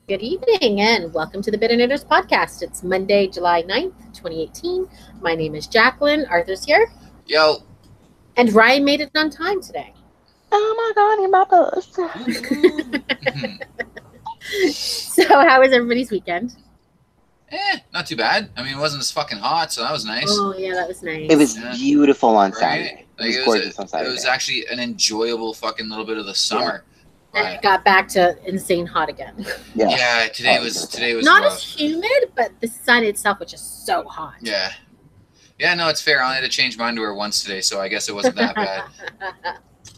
Good evening and welcome to the Bitter Knitters podcast. It's Monday, July 9th, 2018. My name is Jacqueline. Arthur's here. Yo. And Ryan made it on time today. Oh my God, in my bus. So, how was everybody's weekend? Not too bad. I mean, it wasn't as fucking hot, so that was nice. Oh, yeah, that was nice. It was beautiful on Right? Saturday. It was gorgeous on Saturday. It was actually an enjoyable fucking little bit of the summer. And it got back to insane hot again. Yeah, today was Not rough. as humid, but the sun itself was just so hot. Yeah. Yeah, no, it's fair. I had to change my underwear once today, so I guess it wasn't that bad.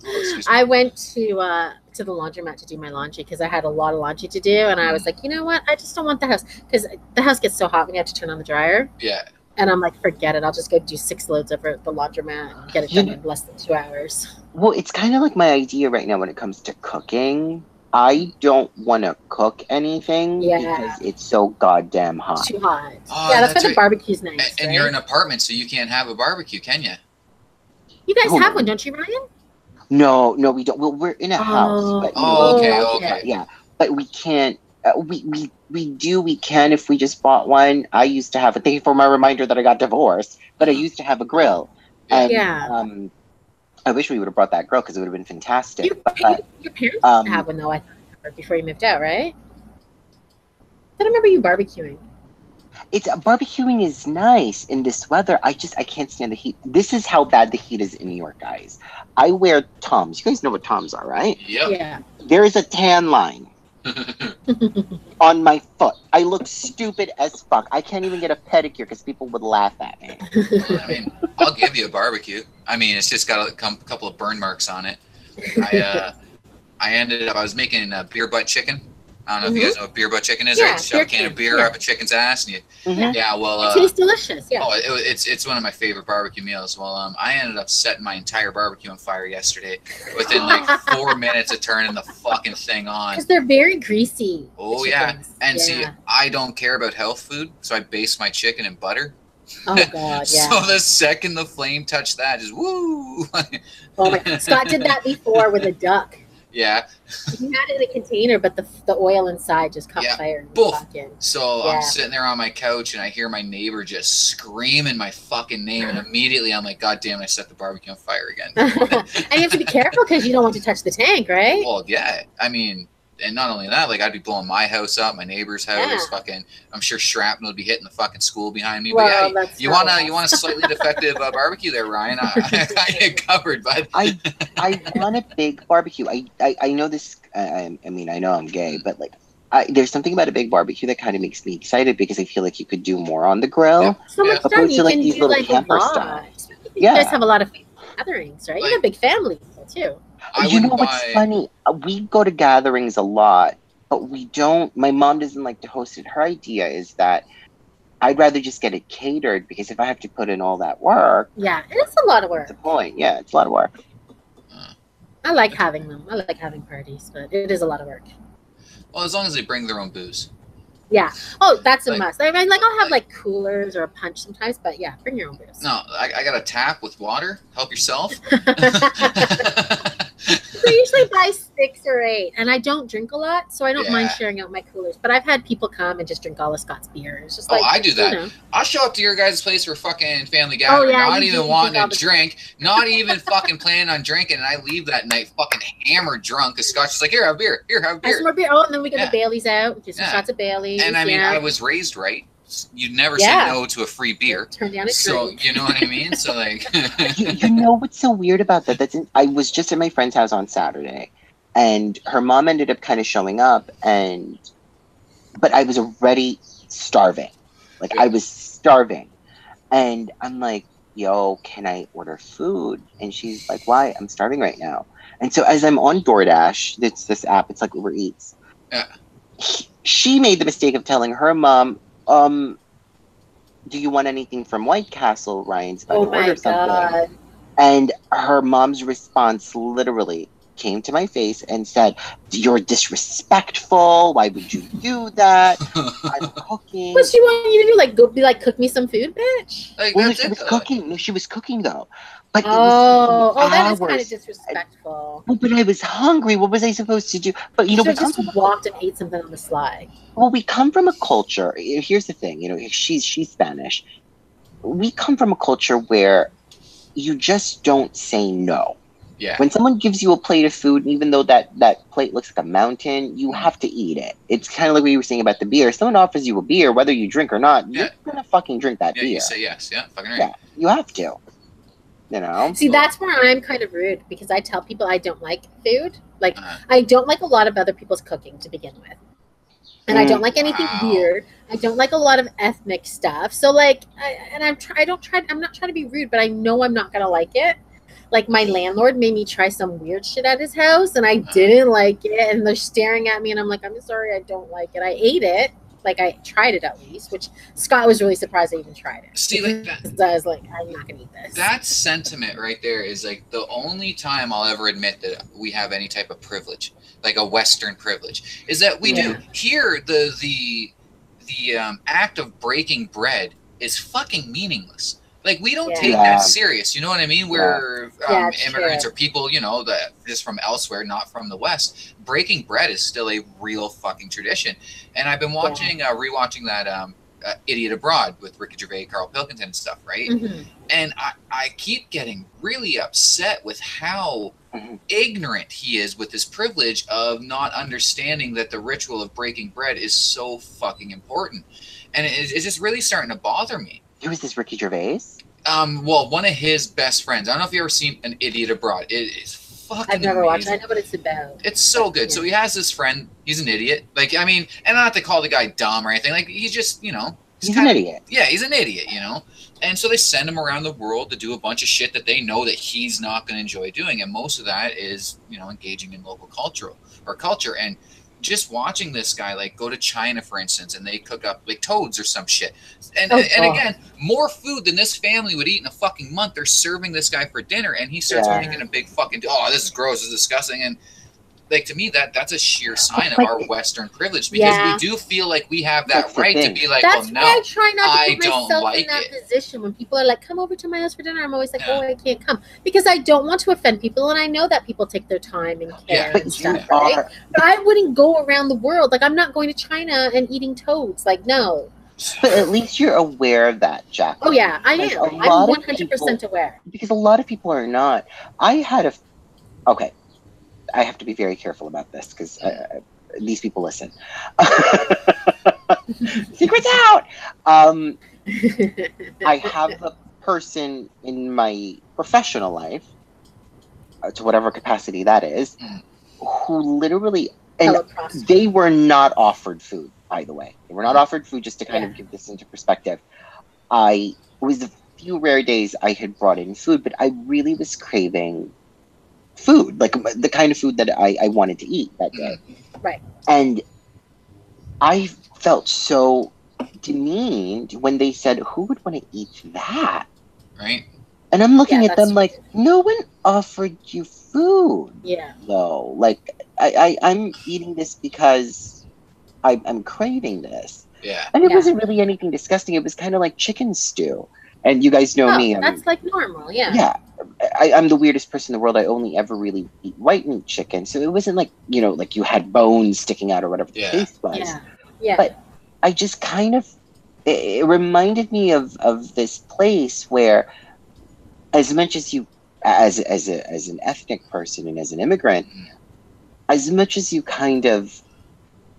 Oh, excuse me. I went to the laundromat to do my laundry because I had a lot of laundry to do, and I was like, you know what? I just don't want the house because the house gets so hot when you have to turn on the dryer. Yeah. And I'm like, forget it. I'll just go do 6 loads over at the laundromat and get it done in less than 2 hours. Well, it's kind of like my idea right now when it comes to cooking. I don't want to cook anything because it's so goddamn hot. It's too hot. Oh, yeah, that's why right. the barbecue's nice. And right? you're in an apartment, so you can't have a barbecue, can you? You guys Oh. have one, don't you, Ryan? No, we don't. Well, we're in a house, but Okay. yeah, but we can't. We can if we just bought one. I used to have a thing for my reminder that I got divorced, but I used to have a grill. And, Yeah. I wish we would have brought that grill because it would have been fantastic. Your parents used to have one, though, I thought, before you moved out, right? I don't remember you barbecuing. It's barbecuing is nice in this weather. I can't stand the heat. This is how bad the heat is in New York, guys. I wear Toms. You guys know what Toms are, right? Yep. Yeah. There is a tan line on my foot. I look stupid as fuck. I can't even get a pedicure because people would laugh at me. I mean, I'll give you a barbecue. I mean, it's just got a couple of burn marks on it. I was making beer butt chicken. I don't know if you guys know what beer butt chicken is, right? Shove a can of beer up a chicken's ass, and It tastes delicious. Yeah. It's one of my favorite barbecue meals. Well, I ended up setting my entire barbecue on fire yesterday within like 4 minutes of turning the fucking thing on. Because they're very greasy. Oh yeah, and see, I don't care about health food, so I base my chicken in butter. Oh god, yeah. So the second the flame touched that, just woo. Oh my God. Scott did that before with a duck. Yeah. He had it in a container, but the oil inside just caught fire. So I'm sitting there on my couch and I hear my neighbor just screaming my fucking name, and immediately I'm like, God damn it, I set the barbecue on fire again. And you have to be careful because you don't want to touch the tank, right? Well, yeah. I mean, and not only that, like I'd be blowing my house up, my neighbor's house, fucking. I'm sure shrapnel would be hitting the fucking school behind me. Well, but yeah, you want a slightly defective barbecue there, Ryan? I got you covered, bud. I want a big barbecue. I know this. I mean, I know I'm gay, but like, there's something about a big barbecue that kind of makes me excited because I feel like you could do more on the grill. Yeah. So much done. You can do like a lot. You guys have a lot of gatherings, right? You have a big family too. You know what's funny? We go to gatherings a lot, but we don't. My mom doesn't like to host it. Her idea is that I'd rather just get it catered because if I have to put in all that work, it's a lot of work. That's the point. Yeah, it's a lot of work. I like having them. I like having parties, but it is a lot of work. Well, as long as they bring their own booze. Yeah. Oh, that's a must. I mean, like I'll have like coolers or a punch sometimes, but yeah, bring your own booze. No, I got a tap with water. Help yourself. I usually buy 6 or 8, and I don't drink a lot, so I don't mind sharing out my coolers. But I've had people come and just drink all of Scott's beer. It's just I do that. You know. I'll show up to your guys' place for fucking family gathering, not even wanting to drink, not even fucking planning on drinking, and I leave that night fucking hammered drunk. Because Scott's just like, here, have beer. Here, have beer. Have some more beer. Oh, and then we get the Baileys out. Get some shots of Baileys. And I mean, I was raised right. You'd never say no to a free beer. Turn down a drink. You know what I mean? So like, you know what's so weird about that? I was just at my friend's house on Saturday, and her mom ended up kind of showing up, but I was already starving. Like I was starving, and I'm like, "Yo, can I order food?" And she's like, "Why? I'm starving right now." And so as I'm on DoorDash, it's this app. It's like Uber Eats. Yeah. She made the mistake of telling her mom, do you want anything from White Castle, Ryan's about to order something. God. And her mom's response literally, came to my face and said, "You're disrespectful. Why would you do that? I'm cooking." What she want you to do? Like, go be like, cook me some food, bitch? Like, Well, that's she it, was though. cooking. No, she was cooking though. But That is kind of disrespectful. Well, but I was hungry. What was I supposed to do? But you should have just walked and ate something on the sly. Well, we come from a culture. Here's the thing. You know, she's Spanish. We come from a culture where you just don't say no. Yeah. When someone gives you a plate of food, even though that plate looks like a mountain, you have to eat it. It's kind of like what you were saying about the beer. If someone offers you a beer, whether you drink or not, you're gonna fucking drink that beer. You say yes. Yeah, fucking right. Yeah, you have to. You know. See, that's where I'm kind of rude because I tell people I don't like food. Like, I don't like a lot of other people's cooking to begin with. And I don't like anything weird. I don't like a lot of ethnic stuff. So, like, I'm not trying to be rude, but I know I'm not going to like it. Like, my landlord made me try some weird shit at his house, and I didn't like it. And they're staring at me, and I'm like, I'm sorry, I don't like it. I ate it. Like, I tried it at least, which Scott was really surprised I even tried it. See, like that, I was like, I'm not going to eat this. That sentiment right there is, like, the only time I'll ever admit that we have any type of privilege, like a Western privilege, is that we do. Here, the act of breaking bread is fucking meaningless. Like, we don't take that serious. You know what I mean? We're immigrants or people, you know, that just from elsewhere, not from the West. Breaking bread is still a real fucking tradition. And I've been watching, rewatching that Idiot Abroad with Ricky Gervais, Carl Pilkington and stuff, right? Mm-hmm. And I keep getting really upset with how ignorant he is with this privilege of not understanding that the ritual of breaking bread is so fucking important. And it's just really starting to bother me. Who is this, Ricky Gervais? Well, one of his best friends. I don't know if you ever seen An Idiot Abroad. It is fucking I've never amazing. watched it. I know what it's about. It's so good. So he has this friend. He's an idiot. Like, I mean, and not to call the guy dumb or anything. Like, he's just, you know. He's an idiot. Yeah, he's an idiot, you know. And so they send him around the world to do a bunch of shit that they know that he's not going to enjoy doing. And most of that is, you know, engaging in local culture. And just watching this guy, like, go to China, for instance, and they cook up, like, toads or some shit. And again, more food than this family would eat in a fucking month. They're serving this guy for dinner, and he starts making a big fucking, oh, this is gross, this is disgusting. And, like, to me, that's a sheer sign of our Western privilege, because we do feel like we have that right to be like, that's well, no, why I try not to put don't myself like in that it. position. When people are like, come over to my house for dinner, I'm always like, oh, I can't come. Because I don't want to offend people, and I know that people take their time and care and stuff, right? But I wouldn't go around the world. Like, I'm not going to China and eating toads. Like, no. But at least you're aware of that, Jack. Oh, yeah, I am. I'm 100% aware. Because a lot of people are not. Okay. I have to be very careful about this because these people listen. Secrets out! I have a person in my professional life, to whatever capacity that is, who literally, and they were not offered food, by the way. They were not offered food, just to kind of give this into perspective. It was a few rare days I had brought in food, but I really was craving food, like the kind of food that I wanted to eat that day. Right. And I felt so demeaned when they said, who would want to eat that? Right. And I'm looking at them like, no one offered you food. Yeah. Though. Like, I'm eating this because I'm craving this. Yeah. And it wasn't really anything disgusting. It was kind of like chicken stew. And you guys know me. That's like normal, Yeah. I'm the weirdest person in the world. I only ever really eat white meat chicken. So it wasn't like, you know, like you had bones sticking out or whatever the case was. Yeah. But I just kind of, it reminded me of this place where, as much as you, as an ethnic person and as an immigrant, as much as you kind of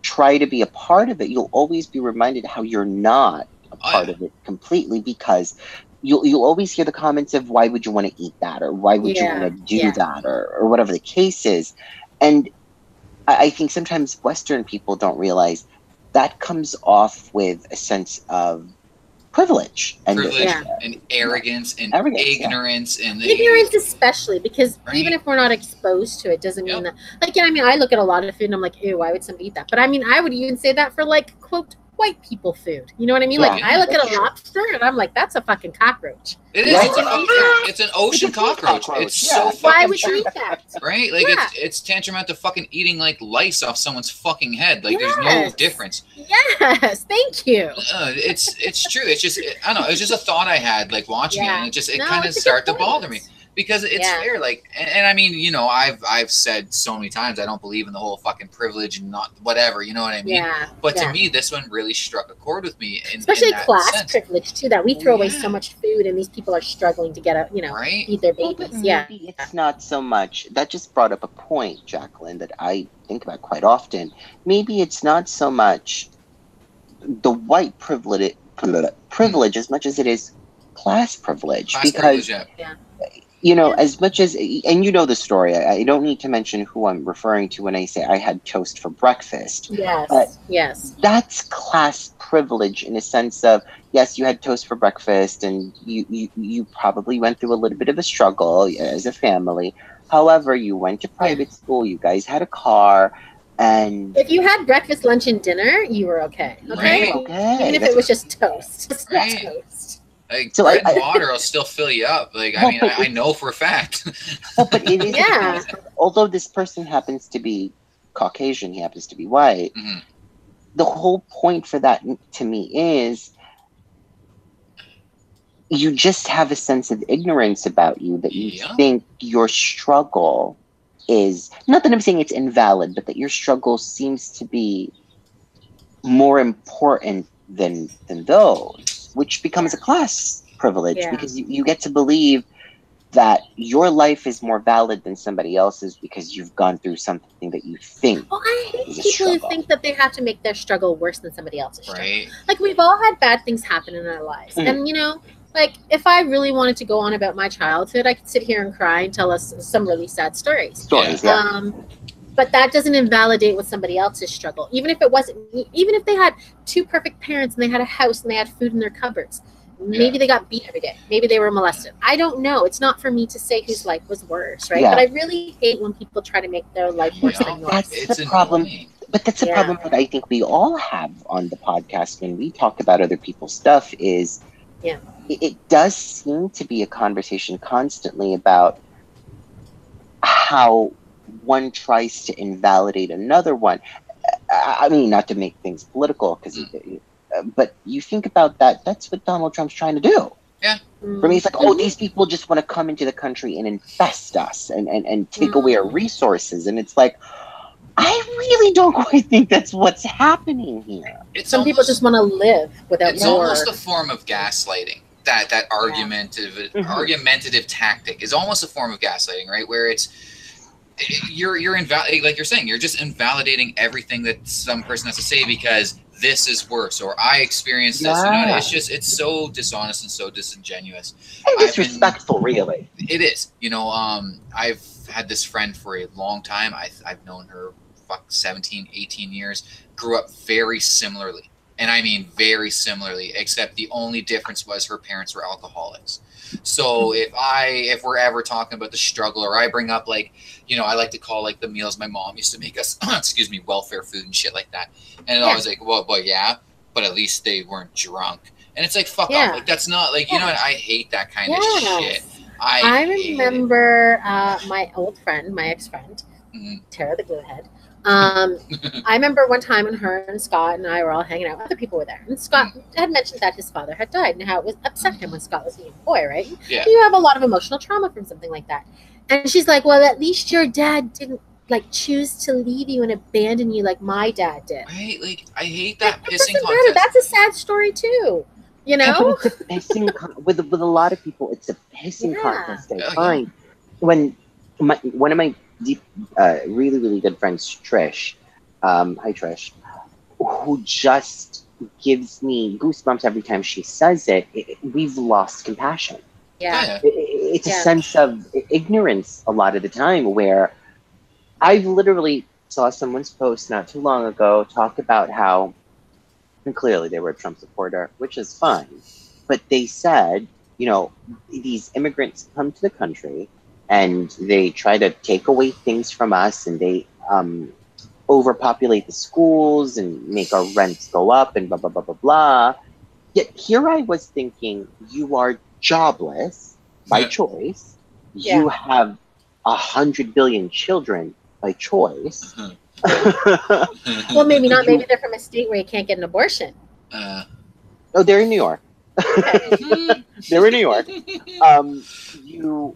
try to be a part of it, you'll always be reminded how you're not a part of it completely, because you'll always hear the comments of, why would you want to eat that, or why would you want to do that, or whatever the case is. And I think sometimes Western people don't realize that comes off with a sense of privilege and arrogance and ignorance and ignorance, especially because even if we're not exposed to it, doesn't mean that. Like, I mean, I look at a lot of food and I'm like, ew, why would somebody eat that? But I mean, I would even say that for, like, quote, white people food. You know what I mean? Yeah, like I look at a true. lobster and I'm like, that's a fucking cockroach. It is. Right? It's an ocean It's a sea cockroach. cockroach, It's yeah. so Why fucking would you true, eat that? right? Like Yeah. it's tantamount to fucking eating like lice off someone's fucking head. Like there's no Yes. difference. Yes, thank you. It's true. It's just I don't know. It's just a thought I had like watching it, Yeah. and it No, kind of it's a good started to point. bother me. Because it's Yeah. fair, like, and I mean, you know, I've said so many times I don't believe in the whole fucking privilege and not whatever, you know what I mean? Yeah. But yeah. to me, this one really struck a chord with me, Especially in that class sense, privilege too, that we throw away Yeah. so much food and these people are struggling to get right? feed their Well, but babies. Yeah. maybe it's not so much. That just brought up a point, Jacqueline, that I think about quite often. Maybe it's not so much the white privilege as much as it is class privilege. Class Because, privilege, yeah. you know, Yeah. as much as, and you know the story, I don't need to mention who I'm referring to when I say I had toast for breakfast. Yes. But- yes. That's class privilege in a sense of, yes, you had toast for breakfast and you probably went through a little bit of a struggle as a family. However, you went to private school, you guys had a car, and If you had breakfast, lunch, and dinner, you were okay. Okay. Right. okay. Even if that's- it was just toast. Just Right. toast. Like So bread I- and water will still fill you up. Like I Well, mean, but I know for a fact. but it is, Yeah. although this person happens to be Caucasian, he happens to be white. Mhm. The whole point for that to me is you just have a sense of ignorance about you that you Yeah. think your struggle is, not that I'm saying it's invalid, but that your struggle seems to be more important than those, which becomes a class privilege Yeah. because you get to believe that your life is more valid than somebody else's because you've gone through something that you think Well, I hate is a people who struggle. think that they have to make their struggle worse than somebody else's struggle. Right. Like, we've all had bad things happen in our lives. Mhm. And, you know, like, if I really wanted to go on about my childhood, I could sit here and cry and tell us some really sad stories. stories. Yeah. But that doesn't invalidate what somebody else's struggle. Even if it wasn't, even if they had two perfect parents and they had a house and they had food in their cupboards, maybe they got beat every day. Maybe they were molested. I don't know. It's not for me to say whose life was worse, right? Yeah. But I really hate when people try to make their life worse Yeah. than yours. That's It's the problem. annoying. But that's the Yeah. problem that I think we all have on the podcast when we talk about other people's stuff is Yeah. it does seem to be a conversation constantly about how one tries to invalidate another one. I mean, not to make things political, but you think about that, that's what Donald Trump's trying to do. For me, it's like, oh, these people just want to come into the country and infest us and take away our resources. And it's like, I really don't quite think that's what's happening here. It's Some people almost- just want to live without It's war. almost a form of gaslighting. That argumentative argumentative tactic is almost a form of gaslighting, right? Where you're like you're saying, you're just invalidating everything that some person has to say because this is worse or I experienced this. You know, Yeah. it's so dishonest and so disingenuous. And I've disrespectful, really. It is. You know, I've had this friend for a long time. I've known her 17, 18 years. Grew up very similarly. And I mean very similarly, except the only difference was her parents were alcoholics. So if we're ever talking about the struggle, or I bring up like, you know, I like to call like the meals my mom used to make us, excuse me, welfare food and shit like that. And I was like, well, yeah, but at least they weren't drunk. And it's like, fuck off. Like, that's not like, you know what? I hate that kind of shit. I hate it. remember my old friend, my ex-friend, Mhm. Tara the Gluehead. I remember one time when her and Scott and I were all hanging out. Other people were there. And Scott had mentioned that his father had died and how it was upset him when Scott was a young boy, right? Yeah. You have a lot of emotional trauma from something like that. And she's like, well, at least your dad didn't like choose to leave you and abandon you like my dad did. Right? Like, I hate that That pissing doesn't matter. contest. That's a sad story too. You Yeah, know? but it's a pissing with a lot of people. It's a pissing Yeah. contest. I Yeah. find when one of my deep, really really good friends, Trish, hi Trish, who just gives me goosebumps every time she says it. We've lost compassion. Yeah. It's a Yeah. sense of ignorance a lot of the time where I literally saw someone's post not too long ago talk about how, and clearly they were a Trump supporter, which is fine, but they said, you know, these immigrants come to the country and they try to take away things from us and they overpopulate the schools and make our rents go up and blah, blah, blah, blah, blah. Yet here I was thinking, you are jobless by choice. Yeah. You have 100 billion children by choice. Well, maybe not. Maybe they're from a state where you can't get an abortion. Oh, they're in New York. They're in New York. You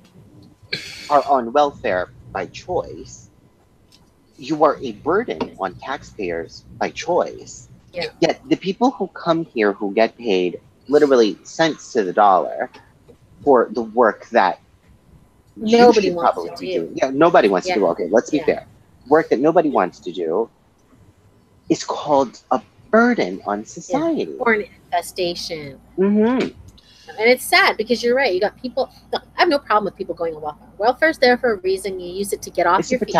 are on welfare by choice. You are a burden on taxpayers by choice. Yeah. Yet the people who come here who get paid literally cents to the dollar for the work that nobody wants to do. Yeah, nobody wants to do. Okay, let's be fair. Work that nobody wants to do is called a burden on society. Or an infestation. Mm-hmm. And it's sad because you're right. You got people. Look, I have no problem with people going on welfare. Welfare's there for a reason. You use it to get off your feet.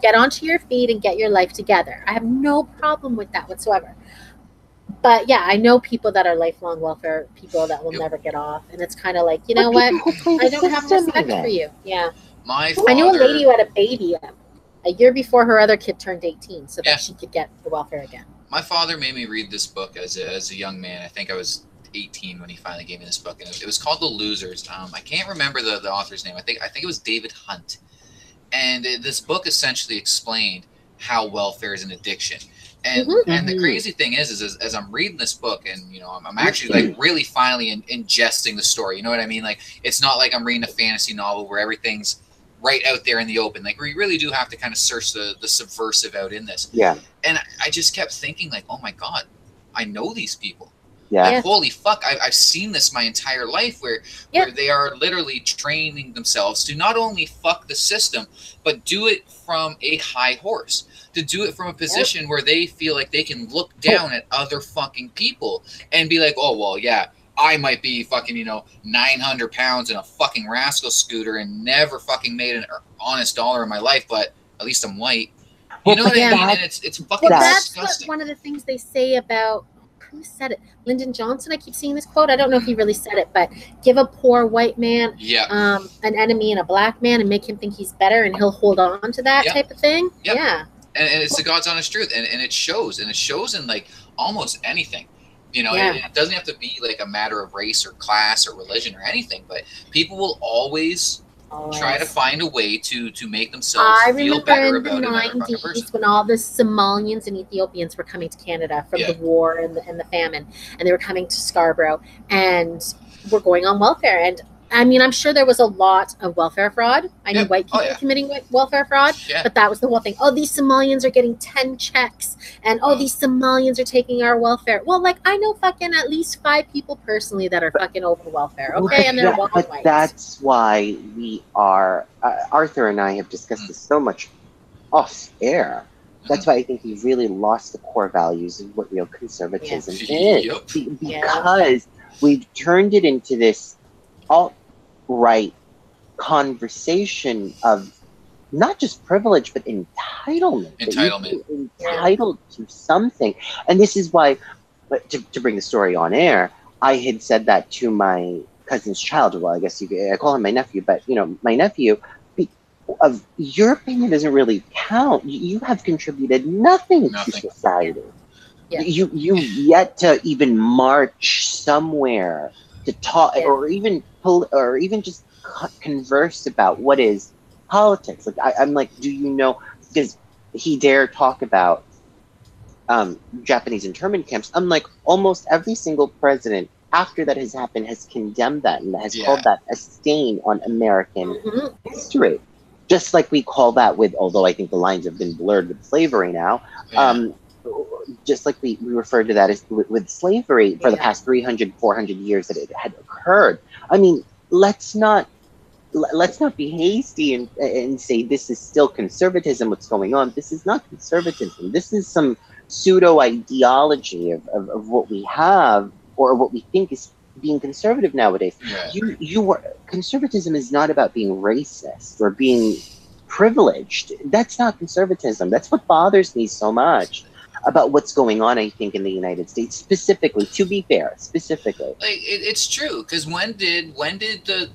Get onto your feet and get your life together. I have no problem with that whatsoever. But yeah, I know people that are lifelong welfare people that will never get off. And it's kind of like, you know what? I don't have respect for you. Yeah. My father, I knew a lady who had a baby a year before her other kid turned 18 so that she could get the welfare again. My father made me read this book as a young man. I think I was 18 when he finally gave me this book, and it was called The Losers. I can't remember the author's name. I think it was David Hunt. And this book essentially explained how welfare is an addiction. And and the crazy thing is as I'm reading this book, and you know, I'm actually like really finally ingesting the story. You know what I mean? Like, it's not like I'm reading a fantasy novel where everything's right out there in the open. Like, we really do have to kind of search the subversive out in this. Yeah. And I just kept thinking, like, oh my God, I know these people. Yeah. Like, holy fuck, I've seen this my entire life where they are literally training themselves to not only fuck the system, but do it from a high horse. To do it from a position where they feel like they can look down at other fucking people and be like, oh, well, yeah, I might be fucking, 900 pounds in a fucking rascal scooter and never fucking made an honest dollar in my life, but at least I'm white. You know what I mean? And it's fucking disgusting. That's what one of the things they say about, who said it? Lyndon Johnson. I keep seeing this quote. I don't know if he really said it, but give a poor white man an enemy and a black man and make him think he's better and he'll hold on to that type of thing. Yep. Yeah. And it's the God's honest truth. And it shows. And it shows in like almost anything. It doesn't have to be like a matter of race or class or religion or anything, but people will always try to find a way to make themselves feel better about another fucking person. I remember in the 90s when all the Somalians and Ethiopians were coming to Canada from the war and the famine, and they were coming to Scarborough and were going on welfare. And I mean, I'm sure there was a lot of welfare fraud. I knew white people committing welfare fraud, but that was the whole thing. Oh, these Somalians are getting 10 checks, and these Somalians are taking our welfare. Well, like, I know fucking at least 5 people personally that are fucking over welfare, okay? And they're white. But that's why we are, Arthur and I have discussed this so much off air. That's why I think we've really lost the core values of what real conservatism is. Because we've turned it into this alt-right conversation of not just privilege, but entitlement. Entitled to something. And this is why, to bring the story on air, I had said that to my cousin's child. Well, I guess I call him my nephew, but, my nephew, of your opinion doesn't really count. You have contributed nothing to society. Yeah. You yet to even march somewhere to talk, or even just converse about what is politics. Like I'm like, do you know? Because he dare talk about Japanese internment camps. I'm like, almost every single president after that has happened has condemned that and has called that a stain on American history. Just like we call that with, although I think the lines have been blurred with slavery now. Just like we referred to that as with slavery for the past 300, 400 years that it had occurred. I mean, let's not be hasty and say this is still conservatism, what's going on. This is not conservatism. This is some pseudo ideology of what we have or what we think is being conservative nowadays. Conservatism is not about being racist or being privileged. That's not conservatism. That's what bothers me so much about what's going on, I think, in the United States, specifically, to be fair, specifically. Like, it's true, because when did the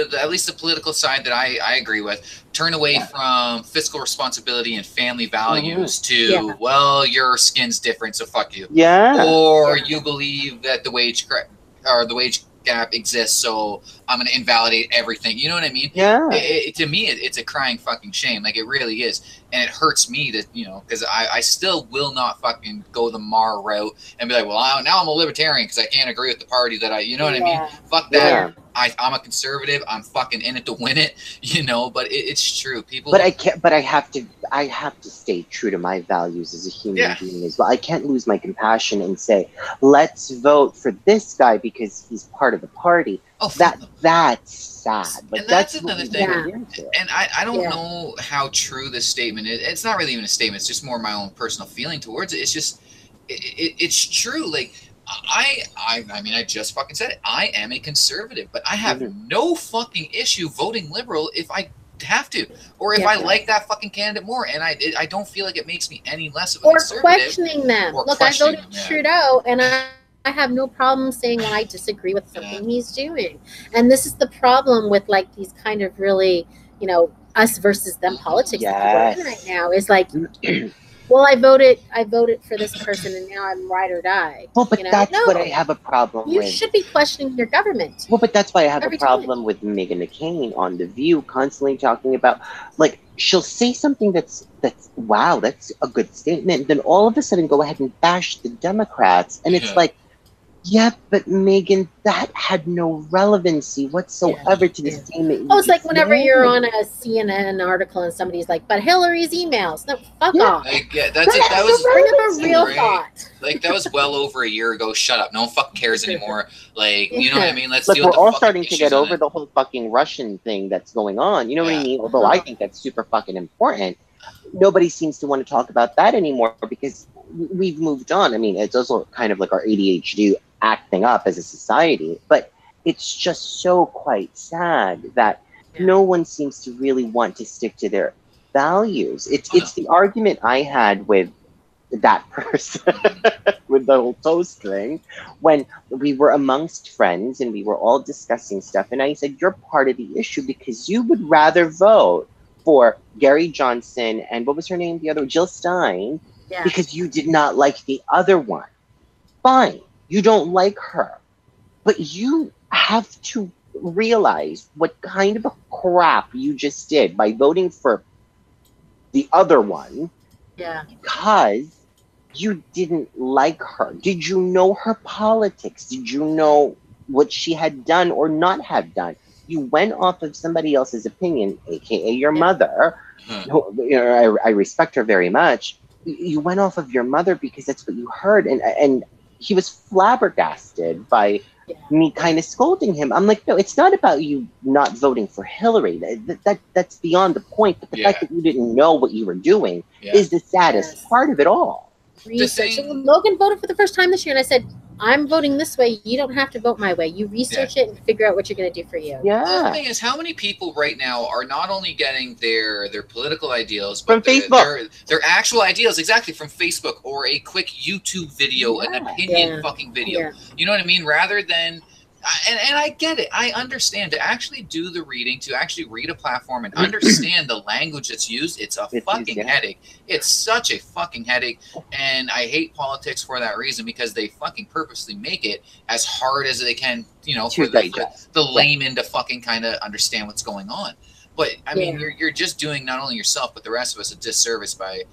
the at least the political side that I agree with, turn away from fiscal responsibility and family values to, well, your skin's different, so fuck you. Or you believe that the wage gap exists, so I'm going to invalidate everything. You know what I mean? To me, it's a crying fucking shame. Like, it really is. And it hurts me to, you know, because I still will not fucking go the Mar route and be like, well, now I'm a libertarian because I can't agree with the party that you know what I mean? Fuck that. I'm a conservative. I'm fucking in it to win it, you know. But it's true. People. But I can't. But I have to stay true to my values as a human being as well. I can't lose my compassion and say, let's vote for this guy because he's part of the party. That's sad. But and that's another thing. And I don't know how true this statement is. It's not really even a statement. It's just more my own personal feeling towards it. It's just it's true. Like. I mean, I just fucking said it. I am a conservative, but I have no fucking issue voting liberal if I have to, or if I like that fucking candidate more, and I don't feel like it makes me any less of a conservative. Or questioning them. Look, I voted Trudeau, and I have no problem saying when I disagree with something he's doing. And this is the problem with like these kind of really, you know, us versus them politics that we're in right now is like. Well, I voted for this person, and now I'm ride or die. Well, but that's what I have a problem with. You should be questioning your government. Well, but that's why I have a problem with Meghan McCain on The View, constantly talking about, like, she'll say something that's wow, that's a good statement, then all of a sudden go ahead and bash the Democrats, and it's like, yeah, but Megan, that had no relevancy whatsoever to the statement. Oh, it's like whenever you're on a CNN article and somebody's like, "But Hillary's emails." No, fuck off. Like, that was bring up a real thought. Like that was well over a year ago. Shut up. No one fucking cares anymore. Like, you know what I mean? Let's deal with the we're all starting to get over the whole fucking Russian thing that's going on. You know what I mean? Although I think that's super fucking important. Nobody seems to want to talk about that anymore because we've moved on. I mean, it's also kind of like our ADHD acting up as a society, but it's just so quite sad that no one seems to really want to stick to their values. It's the argument I had with that person with the whole toast thing when we were amongst friends and we were all discussing stuff, and I said, you're part of the issue because you would rather vote for Gary Johnson and what was her name, the other, Jill Stein, because you did not like the other one. Fine. You don't like her, but you have to realize what kind of a crap you just did by voting for the other one. Because you didn't like her. Did you know her politics? Did you know what she had done or not have done? You went off of somebody else's opinion, aka your mother. Who, you know, I respect her very much. You went off of your mother because that's what you heard, and he was flabbergasted by me kind of scolding him. I'm like, no, it's not about you not voting for Hillary. That's beyond the point. But the fact that you didn't know what you were doing is the saddest part of it all. Research. Logan voted for the first time this year, and I said, I'm voting this way. You don't have to vote my way. You research it and figure out what you're going to do for you. Well, the thing is, how many people right now are not only getting their political ideals, but from Facebook, their actual ideals exactly from Facebook or a quick YouTube video, an opinion fucking video. You know what I mean? Rather than, and I get it. I understand to actually do the reading, to actually read a platform and understand the language that's used. It's a fucking headache. It's such a fucking headache. And I hate politics for that reason, because they fucking purposely make it as hard as they can, you know, for the layman to fucking kind of understand what's going on. But I mean, you're just doing not only yourself, but the rest of us a disservice by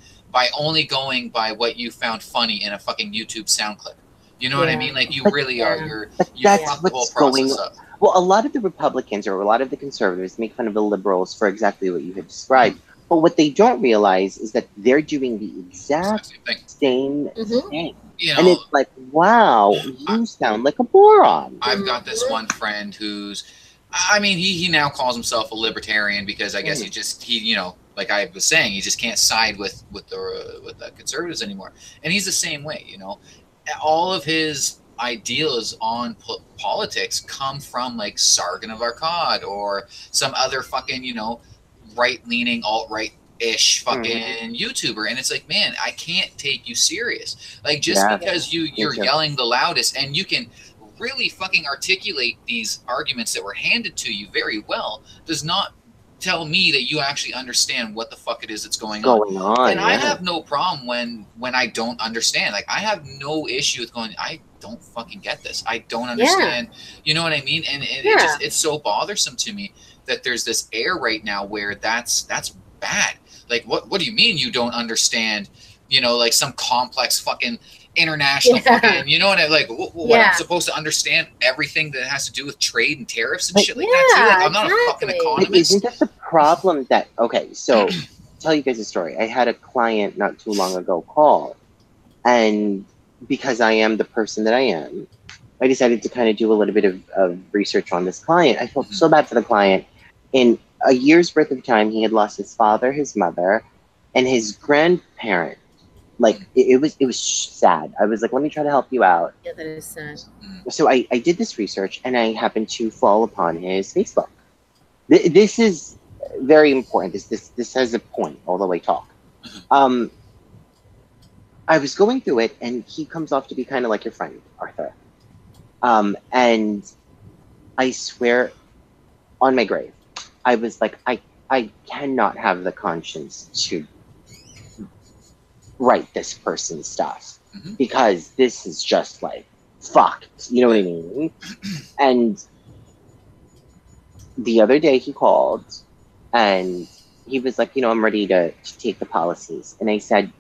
only going by what you found funny in a fucking YouTube sound clip. You know what I mean? Like, you really are. That's what's going on. Well, a lot of the Republicans or a lot of the conservatives make fun of the liberals for exactly what you have described. But what they don't realize is that they're doing the exact same thing. You know, and it's like, wow, you sound like a moron. I've got this one friend who's, I mean, he now calls himself a libertarian because I guess he you know, like I was saying, he just can't side with the conservatives anymore. And he's the same way, you know. All of his ideas on politics come from like Sargon of Akkad or some other fucking, you know, right-leaning, alt-right-ish fucking YouTuber. And it's like, man, I can't take you serious. Like, just because you're yelling the loudest and you can really fucking articulate these arguments that were handed to you very well does not tell me that you actually understand what the fuck it is that's going on. And I have no problem when I don't understand. Like, I have no issue with going, I don't fucking get this. I don't understand. You know what I mean? And it's so bothersome to me that there's this air right now where that's bad. Like, what do you mean you don't understand, you know, like some complex fucking international fucking, you know what I like? What I'm supposed to understand everything that has to do with trade and tariffs and shit like that too? Like, I'm not a fucking economist. But isn't that the problem that, okay, so tell you guys a story. I had a client not too long ago call, and because I am the person that I am, I decided to kind of do a little bit of research on this client. I felt so bad for the client. In a year's worth of time, he had lost his father, his mother, and his grandparent. Like, it was sad. I was like, let me try to help you out. Yeah, that is sad. So I did this research, and I happened to fall upon his Facebook. This is very important. This has a point, although I talk. I was going through it, and he comes off to be kind of like your friend, Arthur. And I swear on my grave, I was like, I cannot have the conscience to write this person's stuff because this is just like fucked. You know what I mean? And the other day he called and he was like, you know, I'm ready to take the policies. And I said,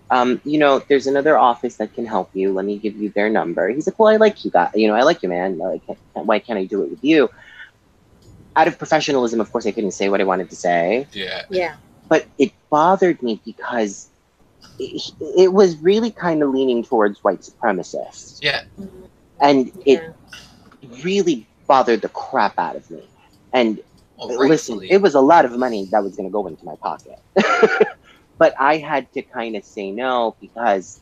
you know, there's another office that can help you. Let me give you their number. He's like, well, I like you guys. You know, I like you, man. Like, why can't I do it with you? Out of professionalism, of course, I couldn't say what I wanted to say. Yeah. But it bothered me because it was really kind of leaning towards white supremacists. Yeah. And it really bothered the crap out of me. And listen, it was a lot of money that was going to go into my pocket. But I had to kind of say no because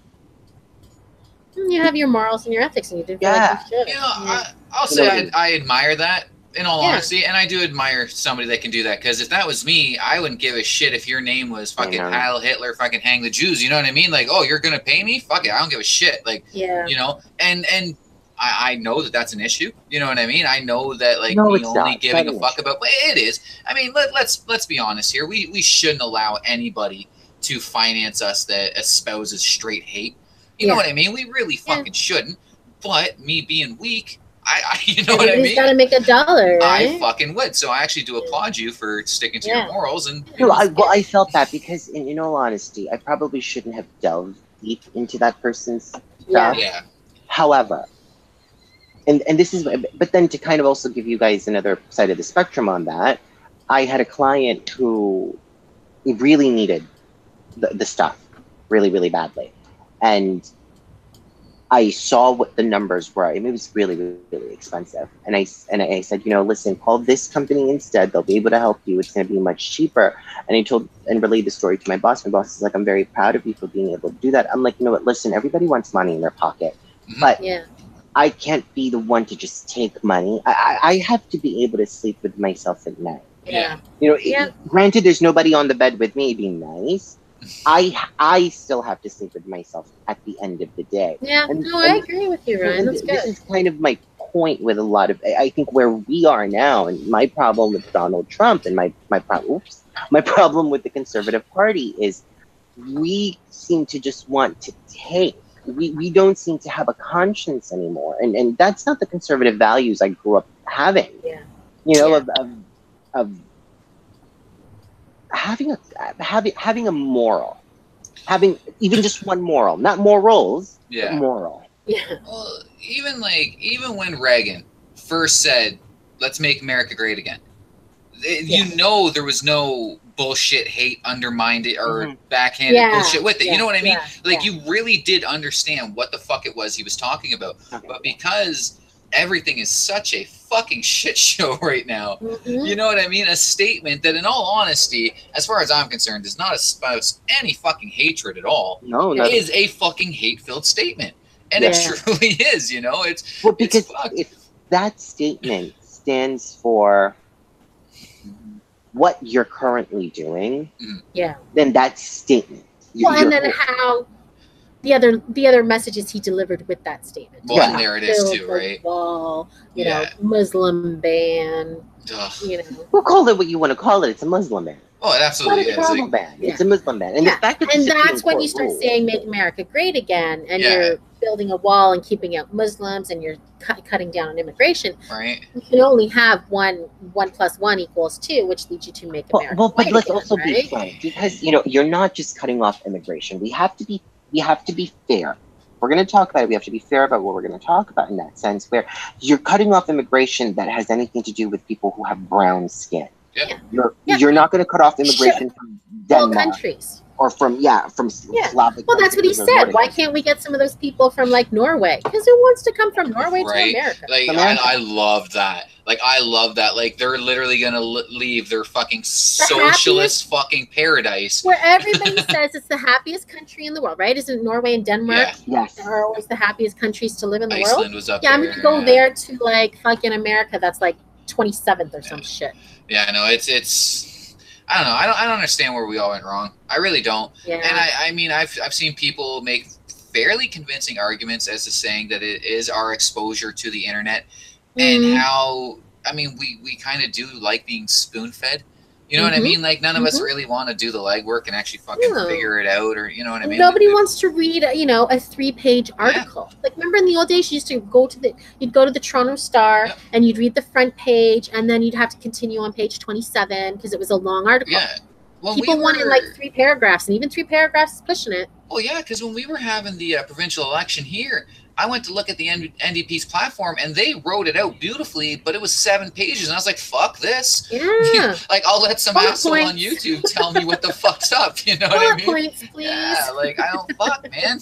you have your morals and your ethics, and you did feel like you should. You know, I'll say I admire that, in all honesty, and I do admire somebody that can do that, because if that was me, I wouldn't give a shit if your name was fucking Heil Hitler, fucking hang the Jews, you know what I mean? Like, oh, you're gonna pay me? Fuck it, I don't give a shit. Like, you know, and I know that that's an issue, you know what I mean? I know that, like, me only giving a fuck about, but it is. I mean, let's be honest here. We shouldn't allow anybody to finance us that espouses straight hate. You know what I mean? We really fucking shouldn't. But me being weak, I you know what I mean? He's got to make $1, right? I fucking would. So I actually do applaud you for sticking to your morals. And I felt that because, in all honesty, I probably shouldn't have delved deep into that person's stuff. Yeah. However, and this is, but then to kind of also give you guys another side of the spectrum on that, I had a client who really needed the stuff really, really badly. And I saw what the numbers were. I mean, it was really, really, really expensive. And I said, you know, listen, call this company instead. They'll be able to help you. It's going to be much cheaper. And I told and relayed the story to my boss. My boss is like, I'm very proud of you for being able to do that. I'm like, you know what? Listen, everybody wants money in their pocket. But I can't be the one to just take money. I have to be able to sleep with myself at night. Yeah. You know, granted, there's nobody on the bed with me. It'd be nice. I still have to sleep with myself at the end of the day. Yeah, I agree with you, Ryan. That's good. This is kind of my point with a lot of, I think, where we are now, and my problem with Donald Trump and my problem with the Conservative Party is we seem to just want to take. We don't seem to have a conscience anymore, and that's not the conservative values I grew up having. Yeah, you know, of having a moral, having even just one moral, not morals, but moral. Yeah. Well, even when Reagan first said, "Let's make America great again," you know, there was no bullshit hate undermined it or backhanded bullshit with it. You know what I mean? Like, you really did understand what the fuck it was he was talking about. But because everything is such a fucking shit show right now, you know what I mean? A statement that, in all honesty, as far as I'm concerned, does not espouse any fucking hatred at all. No, it is a fucking hate-filled statement. And it truly is, you know? Well, because if that statement stands for what you're currently doing, then that statement. And then how the other messages he delivered with that statement. Well, and there it is too, right? Wall, you know, Muslim ban. Ugh. You know, We'll call it what you want to call it. It's a Muslim ban. Oh, it absolutely It's not a travel ban. It's a Muslim ban, and the fact that that's when you start saying "Make America Great Again," and you're building a wall and keeping out Muslims, and you're cutting down on immigration. Right. You can only have 1 + 1 = 2, which leads you to make America. But let's also be fair, because you're not just cutting off immigration. We have to be fair. We're going to talk about it. We have to be fair about what we're going to talk about in that sense, where you're cutting off immigration that has anything to do with people who have brown skin. Yeah. You're not going to cut off immigration from Denmark. All countries. Or from Slavic. Well, that's what he said. Why can't we get some of those people from like Norway? Because who wants to come from Norway to America? Like I love that. Like I love that. Like they're literally gonna leave their fucking socialist fucking paradise, where everybody says it's the happiest country in the world, right? Isn't Norway and Denmark are always the happiest countries to live in the world? Iceland was up there. I'm gonna go there to like fucking America. That's like 27th or some shit. Yeah, I know. It's. I don't know. I don't understand where we all went wrong. I really don't. Yeah. And I mean, I've seen people make fairly convincing arguments as to saying that it is our exposure to the internet and how, I mean, we kind of do like being spoon-fed. You know what I mean? Like, none of us really want to do the legwork and actually fucking figure it out, or you know what I mean? Nobody wants to read, a 3-page article. Like, remember in the old days, you used to go to the Toronto Star and you'd read the front page, and then you'd have to continue on page 27 because it was a long article. Yeah. Well, people wanted like 3 paragraphs, and even 3 paragraphs is pushing it. Well, yeah, because when we were having the provincial election here, I went to look at the NDP's platform, and they wrote it out beautifully, but it was 7 pages, and I was like, "Fuck this!" Yeah, like I'll let some asshole on YouTube tell me what the fuck's up. You know what I mean? Points, please. Yeah, like I don't fuck, man.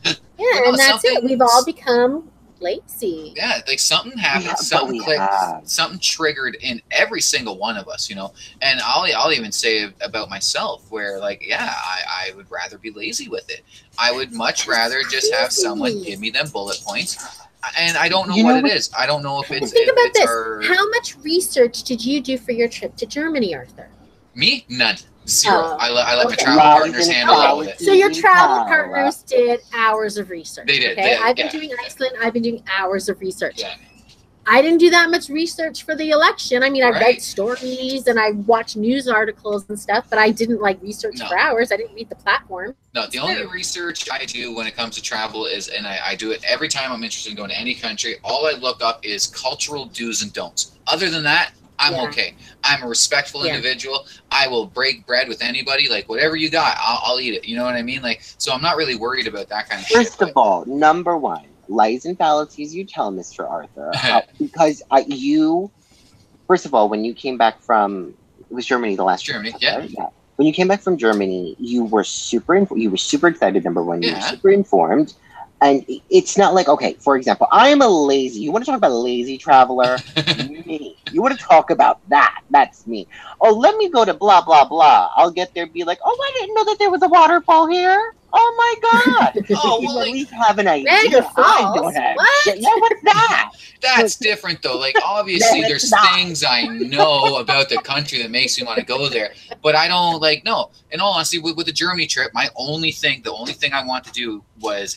And that's it. We've all become lazy. Yeah, like something happened, something clicked, something triggered in every single one of us, And I'll even say about myself, where like, I would rather be lazy with it. I would much rather just have someone give me them bullet points. And I don't know what it is. I don't know if it's. Think about this. How much research did you do for your trip to Germany, Arthur? Me? None. Zero. I let my travel partners handle all of it. So your travel partners did hours of research. They did. Okay? I've been doing Iceland. I've been doing hours of research. Yeah. I didn't do that much research for the election. I mean, I read stories and I watched news articles and stuff, but I didn't research for hours. I didn't read the platform. No, the only research I do when it comes to travel is, and I do it every time I'm interested in going to any country, all I look up is cultural do's and don'ts. Other than that, I'm okay. I'm a respectful individual. I will break bread with anybody. Like, whatever you got, I'll eat it. You know what I mean? Like, so I'm not really worried about that kind of shit. First of all, number one, lies and fallacies you tell, Mr. Arthur. Because first of all, when you came back from, it was Germany the last Germany, trip, right? Yeah. When you came back from Germany, you were super excited, number one. You were super informed. And it's not like, okay, for example, I am a lazy, you want to talk about a lazy traveler? Me. You want to talk about that? That's me. Oh, let me go to blah, blah, blah. I'll get there and be like, oh, I didn't know that there was a waterfall here. Oh, my God. Oh, well, at least have an idea. I don't have shit. Yeah, what's that? That's different, though. Like, obviously, there's things I know about the country that makes me want to go there. But I don't, no. In all honesty, with the Germany trip, the only thing I want to do was,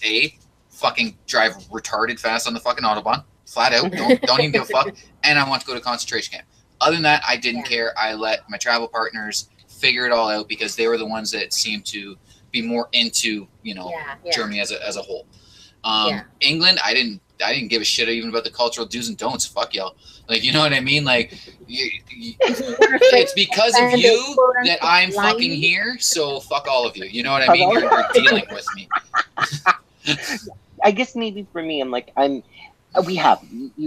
fucking drive retarded fast on the fucking Autobahn, flat out. Don't even give a fuck. And I want to go to concentration camp. Other than that, I didn't care. I let my travel partners figure it all out because they were the ones that seemed to be more into Germany as a whole. England, I didn't give a shit even about the cultural do's and don'ts. Fuck y'all. Like, you know what I mean? Like, it's because of you that I'm fucking here. So fuck all of you. You know what I mean? You're dealing with me. I guess maybe for me, you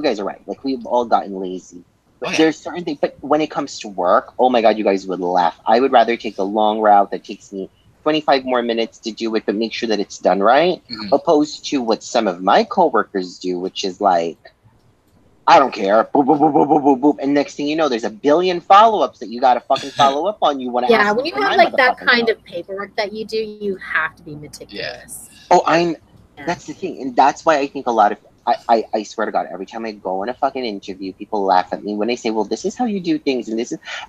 guys are right. Like, we've all gotten lazy. But there's certain things, but when it comes to work, oh my God, you guys would laugh. I would rather take the long route that takes me 25 more minutes to do it, but make sure that it's done right, opposed to what some of my coworkers do, which is like, I don't care, boop, boop, boop, boop, boop, boop, boop. And next thing you know, there's a billion follow-ups that you got to fucking follow up on. You want to when you have that kind of paperwork that you do, you have to be meticulous. Oh, that's the thing. And that's why I think a lot of, I swear to God, every time I go on a fucking interview, people laugh at me when they say, well, this is how you do things.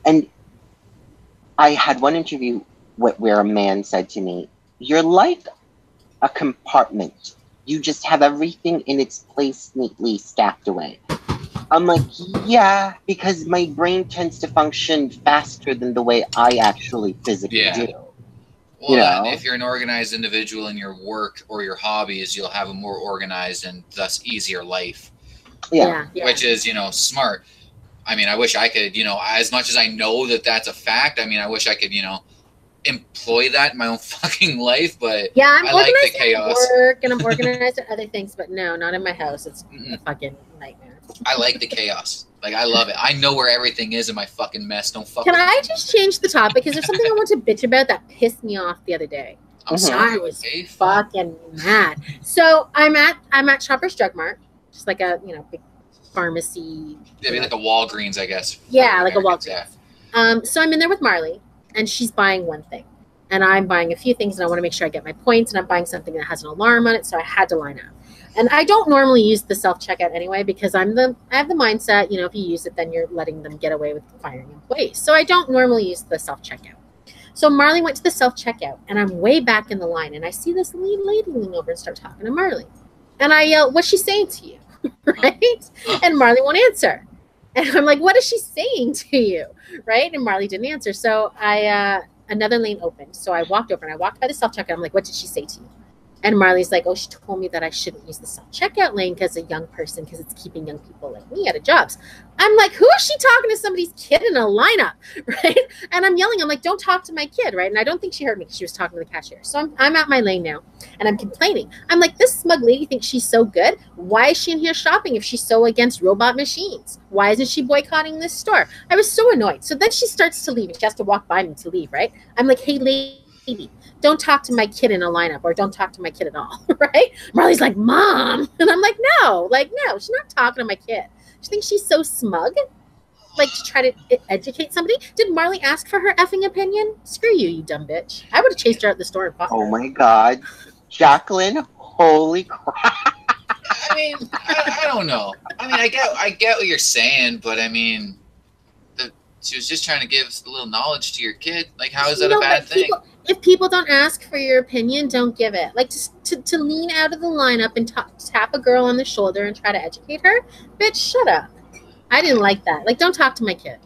And I had one interview where a man said to me, you're like a compartment. You just have everything in its place neatly stacked away. I'm like, yeah, because my brain tends to function faster than the way I actually physically do. Well, you know? If you're an organized individual in your work or your hobbies, you'll have a more organized and thus easier life. Yeah. Which is, you know, smart. I mean, I wish I could, you know, as much as I know that that's a fact, I mean, I wish I could, you know, employ that in my own fucking life, but yeah, I'm I organized like the chaos. At work and I'm organized at other things, but no, not in my house. It's a fucking nightmare. I like the chaos. Like, I love it. I know where everything is in my fucking mess. Don't fuck Can with I me. just change the topic? Because there's something I want to bitch about that pissed me off the other day. I'm sorry. I was fucking mad. So I'm at Shoppers Drug Mart, just like a, you know, big pharmacy. It'd be like a Walgreens, I guess. Yeah, like a Walgreens. Yeah. So I'm in there with Marley, and she's buying one thing, and I'm buying a few things, and I want to make sure I get my points, and I'm buying something that has an alarm on it, so I had to line up. And I don't normally use the self-checkout anyway, because I have the mindset, you know, if you use it, then you're letting them get away with firing employees. So I don't normally use the self-checkout. So Marley went to the self-checkout, and I'm way back in the line, and I see this lead lady lean over and start talking to Marley. And I yell, "What's she saying to you?" Right? And Marley won't answer. And I'm like, "What is she saying to you?" Right? And Marley didn't answer. So another lane opened. So I walked over and I walked by the self-checkout. I'm like, "What did she say to you?" And Marley's like, "Oh, she told me that I shouldn't use the self-checkout lane because a young person, because it's keeping young people like me out of jobs." I'm like, who is she talking to somebody's kid in a lineup, right? And I'm yelling, I'm like, "Don't talk to my kid," right? And I don't think she heard me because she was talking to the cashier. So I'm at my lane now, and I'm complaining. I'm like, this smug lady thinks she's so good. Why is she in here shopping if she's so against robot machines? Why isn't she boycotting this store? I was so annoyed. So then she starts to leave, and she has to walk by me to leave, right? I'm like, "Hey, lady, don't talk to my kid in a lineup, or don't talk to my kid at all," right? Marley's like, "Mom." And I'm like, no, she's not talking to my kid. She thinks she's so smug, like to try to educate somebody. Did Marley ask for her effing opinion? Screw you, you dumb bitch. I would have chased her out the store and fucked her. Oh my God. Jacqueline, holy crap. I mean, I don't know. I mean, I get what you're saying, but I mean, she was just trying to give a little knowledge to your kid. Like, how is that a bad thing? If people don't ask for your opinion, don't give it. Like, to lean out of the lineup and tap a girl on the shoulder and try to educate her, bitch, shut up. I didn't like that. Like, don't talk to my kid.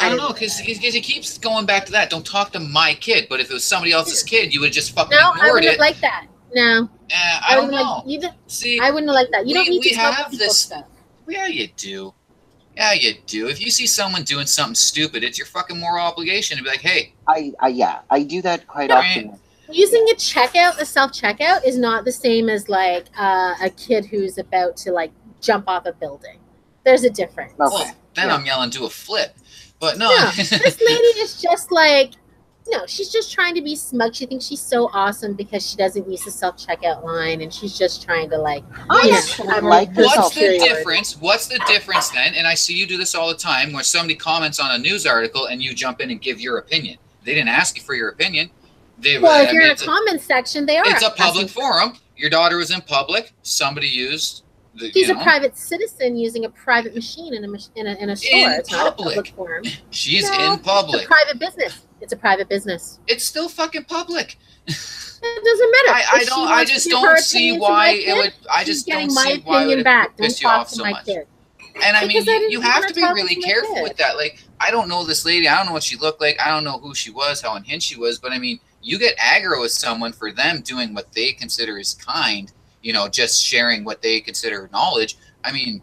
I don't know, because he keeps going back to that. Don't talk to my kid. But if it was somebody else's kid, you would have just fucking ignored it. No, I wouldn't have liked that. No. I don't know. See, I wouldn't have liked that. You don't need to have this stuff. Yeah, you do. Yeah, you do. If you see someone doing something stupid, it's your fucking moral obligation to be like, "Hey." I do that quite often. Using a self-checkout is not the same as like a kid who's about to like jump off a building. There's a difference. Okay. Well, then I'm yelling, "Do a flip." But no. This lady is just like, no, she's just trying to be smug. She thinks she's so awesome because she doesn't use the self-checkout line, and she's just trying to like. What's the difference? What's the difference then? And I see you do this all the time, where somebody comments on a news article and you jump in and give your opinion. They didn't ask you for your opinion. Well, if you're in a comment section, they are. It's a public forum. Your daughter was in public. Somebody used. She's a private citizen using a private machine in a store. It's not a public forum. She's in public. It's a private business. It's a private business. It's still fucking public. It doesn't matter. I just don't see why it would. I just don't see why it would piss you off so much. And I mean, you have to be really careful with that. Like, I don't know this lady. I don't know what she looked like. I don't know who she was, how unhinged she was. But I mean, you get aggro with someone for them doing what they consider is kind. You know, just sharing what they consider knowledge. I mean,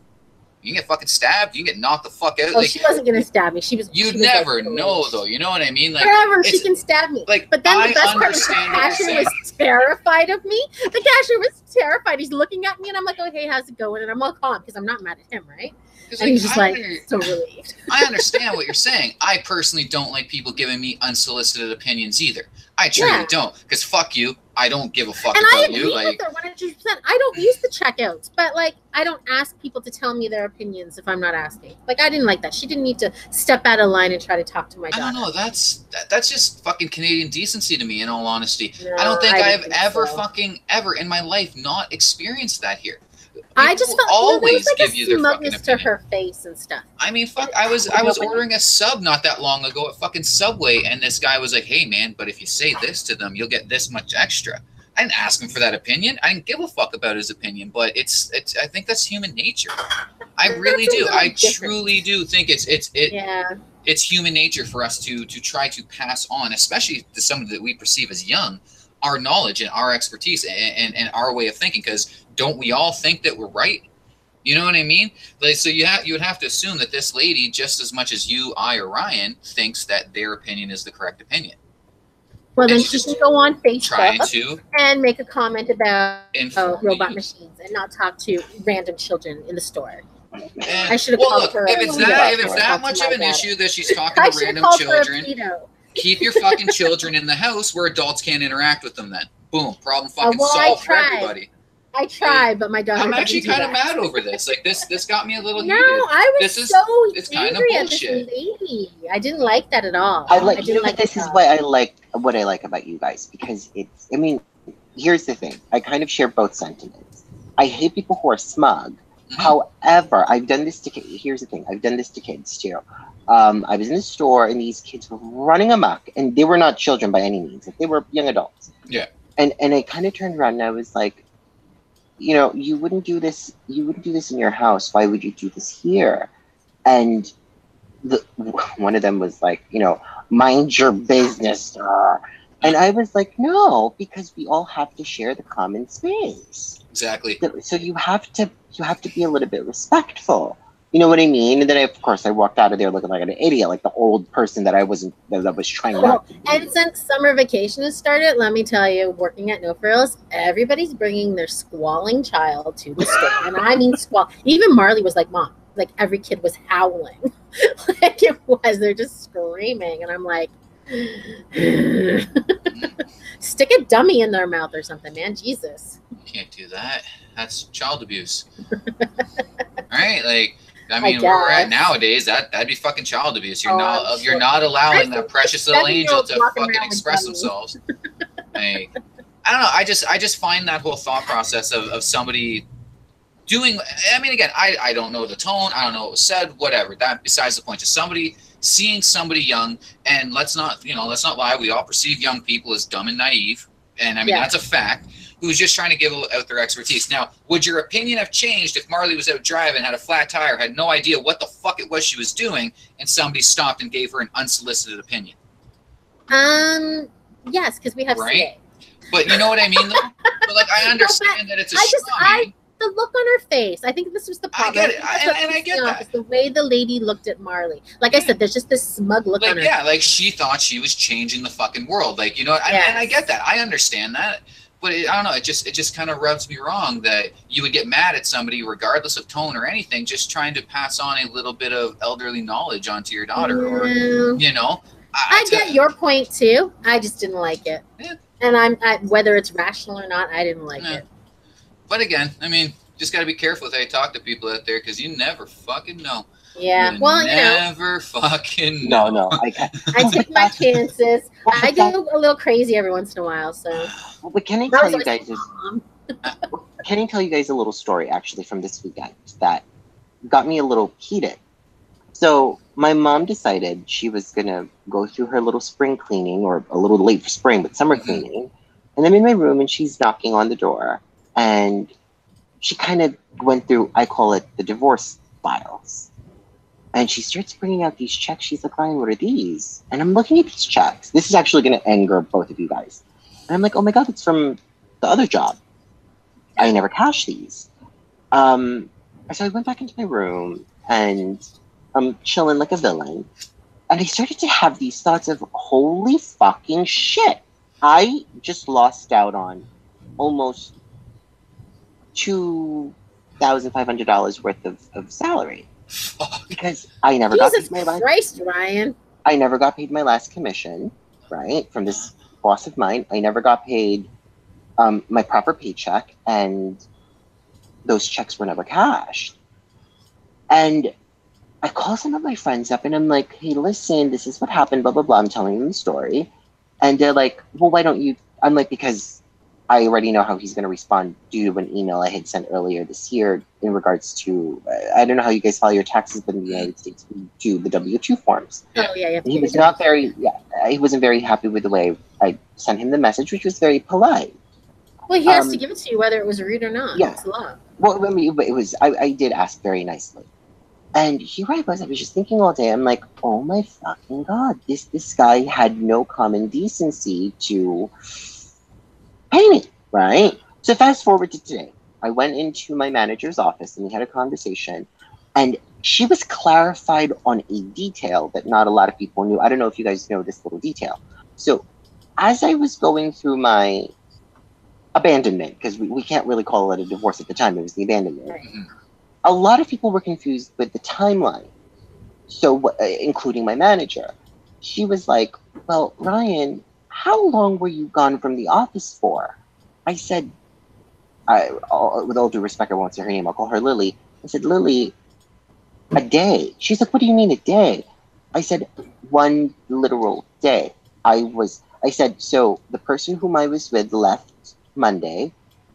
you can get fucking stabbed. You can get knocked the fuck out. Oh, like, she wasn't gonna stab me. You'd never know, though. You know what I mean? Like, whatever, she can stab me. Like, but then the best part is the cashier was terrified of me. The cashier was terrified. He's looking at me, and I'm like, "Oh, hey, how's it going?" And I'm all calm because I'm not mad at him, right? And he's just like so relieved. I understand what you're saying. I personally don't like people giving me unsolicited opinions either. I truly don't, because fuck you. I don't give a fuck about you. Like, with her 100%. I don't use the checkouts, but like I don't ask people to tell me their opinions if I'm not asking. Like, I didn't like that. She didn't need to step out of line and try to talk to my daughter. I don't know. That's just fucking Canadian decency to me, in all honesty. No, I don't think I've ever fucking ever in my life not experienced that here. I just felt always there was like give you their fucking opinion to her face and stuff. I mean, fuck. I was ordering a sub not that long ago at fucking Subway, and this guy was like, "Hey, man, but if you say this to them, you'll get this much extra." I didn't ask him for that opinion. I didn't give a fuck about his opinion, but it's I think that's human nature. I really do. I truly do think it's human nature for us to try to pass on, especially to somebody that we perceive as young, our knowledge and our expertise and our way of thinking, because don't we all think that we're right? You know what I mean? Like, so you would have to assume that this lady, just as much as you, I, or Ryan, thinks that their opinion is the correct opinion. Well, then she can go on Facebook and make a comment about robot machines and not talk to random children in the store. I should have called her. If it's that much of an issue that she's talking to random children, keep your fucking children in the house where adults can't interact with them then. Boom. Problem fucking solved for everybody. I tried, but my daughter. I'm actually kind of mad over this. Like this got me a little heated. No, I was it's kind of bullshit. I didn't like that at all. This is what I like about you guys, because it's. I mean, here's the thing. I kind of share both sentiments. I hate people who are smug. Mm-hmm. However, I've done this to. Here's the thing. I've done this to kids too. I was in the store and these kids were running amok, and they were not children by any means. They were young adults. Yeah. And I kind of turned around and I was like, you know, you wouldn't do this in your house. Why would you do this here? And one of them was like, you know, mind your business, sir. And I was like, no, because we all have to share the common space. Exactly. So you have to be a little bit respectful. You know what I mean? And then, of course, I walked out of there looking like an idiot, like the old person that I was trying not to be. And since summer vacation has started, let me tell you, working at No Frills, everybody's bringing their squalling child to the store. And I mean squall. Even Marley was like, Mom, like every kid was howling. Like it was. They're just screaming. And I'm like, stick a dummy in their mouth or something, man. Jesus. You can't do that. That's child abuse. Right? Like, I mean, where we're at nowadays, that'd be fucking child abuse. You're not allowing that precious little angel to fucking express themselves. Like, I don't know. I just find that whole thought process of somebody doing. I mean, again, I don't know the tone. I don't know what was said. Whatever. That besides the point. Just somebody seeing somebody young, and let's not lie. We all perceive young people as dumb and naive, and I mean that's a fact. Who's just trying to give out their expertise. Now, would your opinion have changed if Marley was out driving, had a flat tire, had no idea what the fuck it was she was doing, and somebody stopped and gave her an unsolicited opinion? Yes, because we have CA. But you know what I mean, though? But like, I understand that it's the look on her face. I think this was the problem. I get it, and I get that. It's the way the lady looked at Marley. Like I said, there's just this smug look on her face. Yeah, like she thought she was changing the fucking world. Like, you know, and I get that. I understand that. But I don't know. It just kind of rubs me wrong that you would get mad at somebody, regardless of tone or anything, just trying to pass on a little bit of elderly knowledge onto your daughter, or you know. I get your point too. I just didn't like it, and whether it's rational or not, I didn't like it. But again, I mean, just got to be careful with how you talk to people out there, because you never fucking know. Yeah, never fucking know. No, I take my chances. I go a little crazy every once in a while. So, well, but can I tell you guys a little story actually from this weekend that got me a little heated? So my mom decided she was gonna go through her little spring cleaning, or a little late for spring, but summer cleaning. And I'm in my room and she's knocking on the door, and she kind of went through, I call it the divorce files. And she starts bringing out these checks. She's like, Ryan, what are these? And I'm looking at these checks. This is actually going to anger both of you guys. And I'm like, oh my God, it's from the other job. I never cashed these. So I went back into my room and I'm chilling like a villain. And I started to have these thoughts of, holy fucking shit. I just lost out on almost $2,500 worth of salary. Because I never got paid my last. Christ, Ryan. I never got paid my last commission, right, from this boss of mine. I never got paid my proper paycheck, and those checks were never cashed. And I call some of my friends up, and I'm like, hey, listen, this is what happened, blah, blah, blah. I'm telling them the story. And they're like, well, why don't you? I'm like, because I already know how he's going to respond due to an email I had sent earlier this year in regards to, I don't know how you guys file your taxes, but in the United States, we do the W-2 forms. Oh, yeah. He was he wasn't very happy with the way I sent him the message, which was very polite. Well, he has to give it to you whether it was rude or not. Yeah. It's love. Well, I mean, it was. I did ask very nicely, and here I was. I was just thinking all day. I'm like, oh my fucking god, this guy had no common decency to pay me, right? So fast forward to today. I went into my manager's office and we had a conversation, and she was clarified on a detail that not a lot of people knew. I don't know if you guys know this little detail. So, as I was going through my abandonment, because we can't really call it a divorce at the time, it was the abandonment. Right. A lot of people were confused with the timeline. So, including my manager. She was like, well, Ryan, how long were you gone from the office for? I said, with all due respect, I won't say her name. I'll call her Lily. I said, Lily, a day. She's like, what do you mean a day? I said, one literal day. I said, so the person whom I was with left Monday.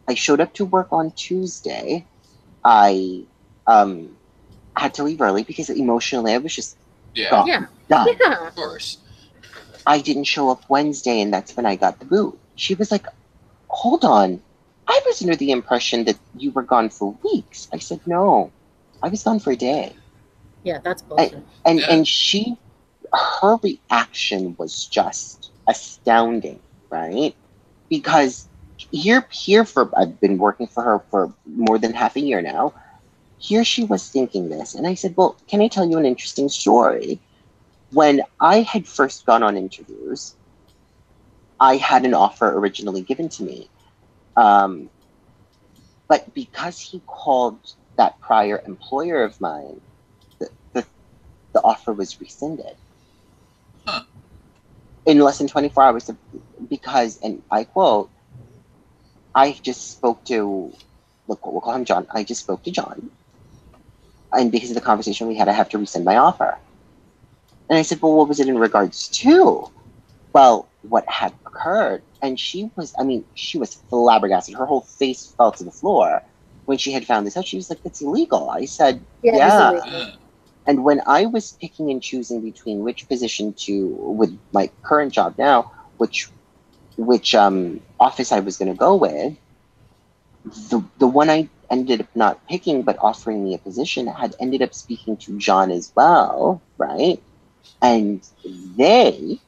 I showed up to work on Tuesday. I had to leave early because emotionally I was just gone. Yeah. Done. Yeah. Of course. I didn't show up Wednesday, and that's when I got the boot. She was like, hold on. I was under the impression that you were gone for weeks. I said, no, I was gone for a day. Yeah, that's bullshit. And her reaction was just astounding, right? Because I've been working for her for more than half a year now. Here she was thinking this. And I said, well, can I tell you an interesting story? When I had first gone on interviews, I had an offer originally given to me. But because he called that prior employer of mine, the offer was rescinded. Huh. In less than 24 hours, because, and I quote, I just spoke to, look, we'll call him John. I just spoke to John. And because of the conversation we had, I have to rescind my offer. And I said, well, what was it in regards to? Well, what had occurred? And she was flabbergasted. Her whole face fell to the floor when she had found this out. She was like, that's illegal. I said, yeah. And when I was picking and choosing between which position with my current job now, which office I was going to go with, the one I ended up not picking but offering me a position had ended up speaking to John as well, right? And they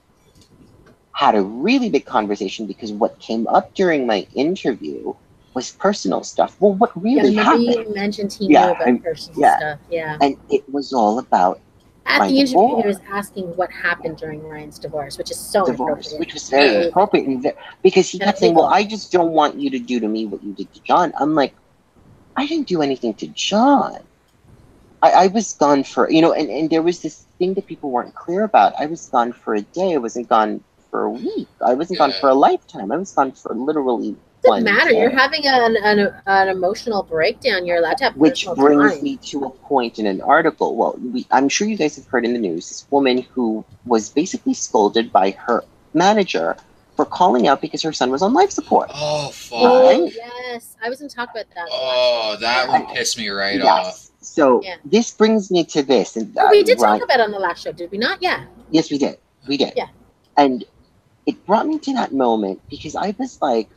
had a really big conversation because what came up during my interview was personal stuff. Well, what really happened? You mentioned he knew about personal stuff. Yeah. And it was all about at the interview, he was asking what happened during Ryan's divorce, which is so inappropriate. Which was very inappropriate because he kept saying, well, I just don't want you to do to me what you did to John. I'm like, I didn't do anything to John. I was gone for, and there was this thing that people weren't clear about. I was gone for a day. I wasn't gone for a week. I wasn't gone for a lifetime. I was gone for literally doesn't matter. Day. You're having an emotional breakdown. You're allowed to have which brings me to a point in an article. Well, I'm sure you guys have heard in the news this woman who was basically scolded by her manager for calling out because her son was on life support. Oh, fuck. Oh, yes. I was going to talk about that. Oh, that would piss me right off. So this brings me to this. And we did talk about it on the last show, did we not? Yeah. Yes, we did. We did. Yeah. And it brought me to that moment because I was like,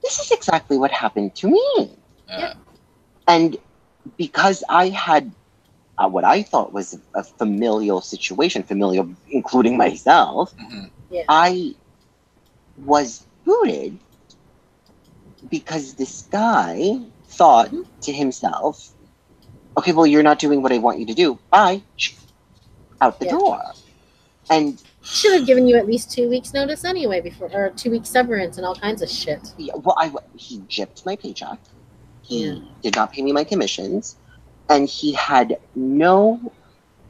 this is exactly what happened to me. Yeah. And because I had what I thought was a familial situation, familial including myself, I was booted because this guy thought to himself, okay, well, you're not doing what I want you to do. Bye. Out the door. And should have given you at least 2 weeks notice anyway, or 2 weeks severance and all kinds of shit. Yeah, well, he gypped my paycheck. He did not pay me my commissions, and he had no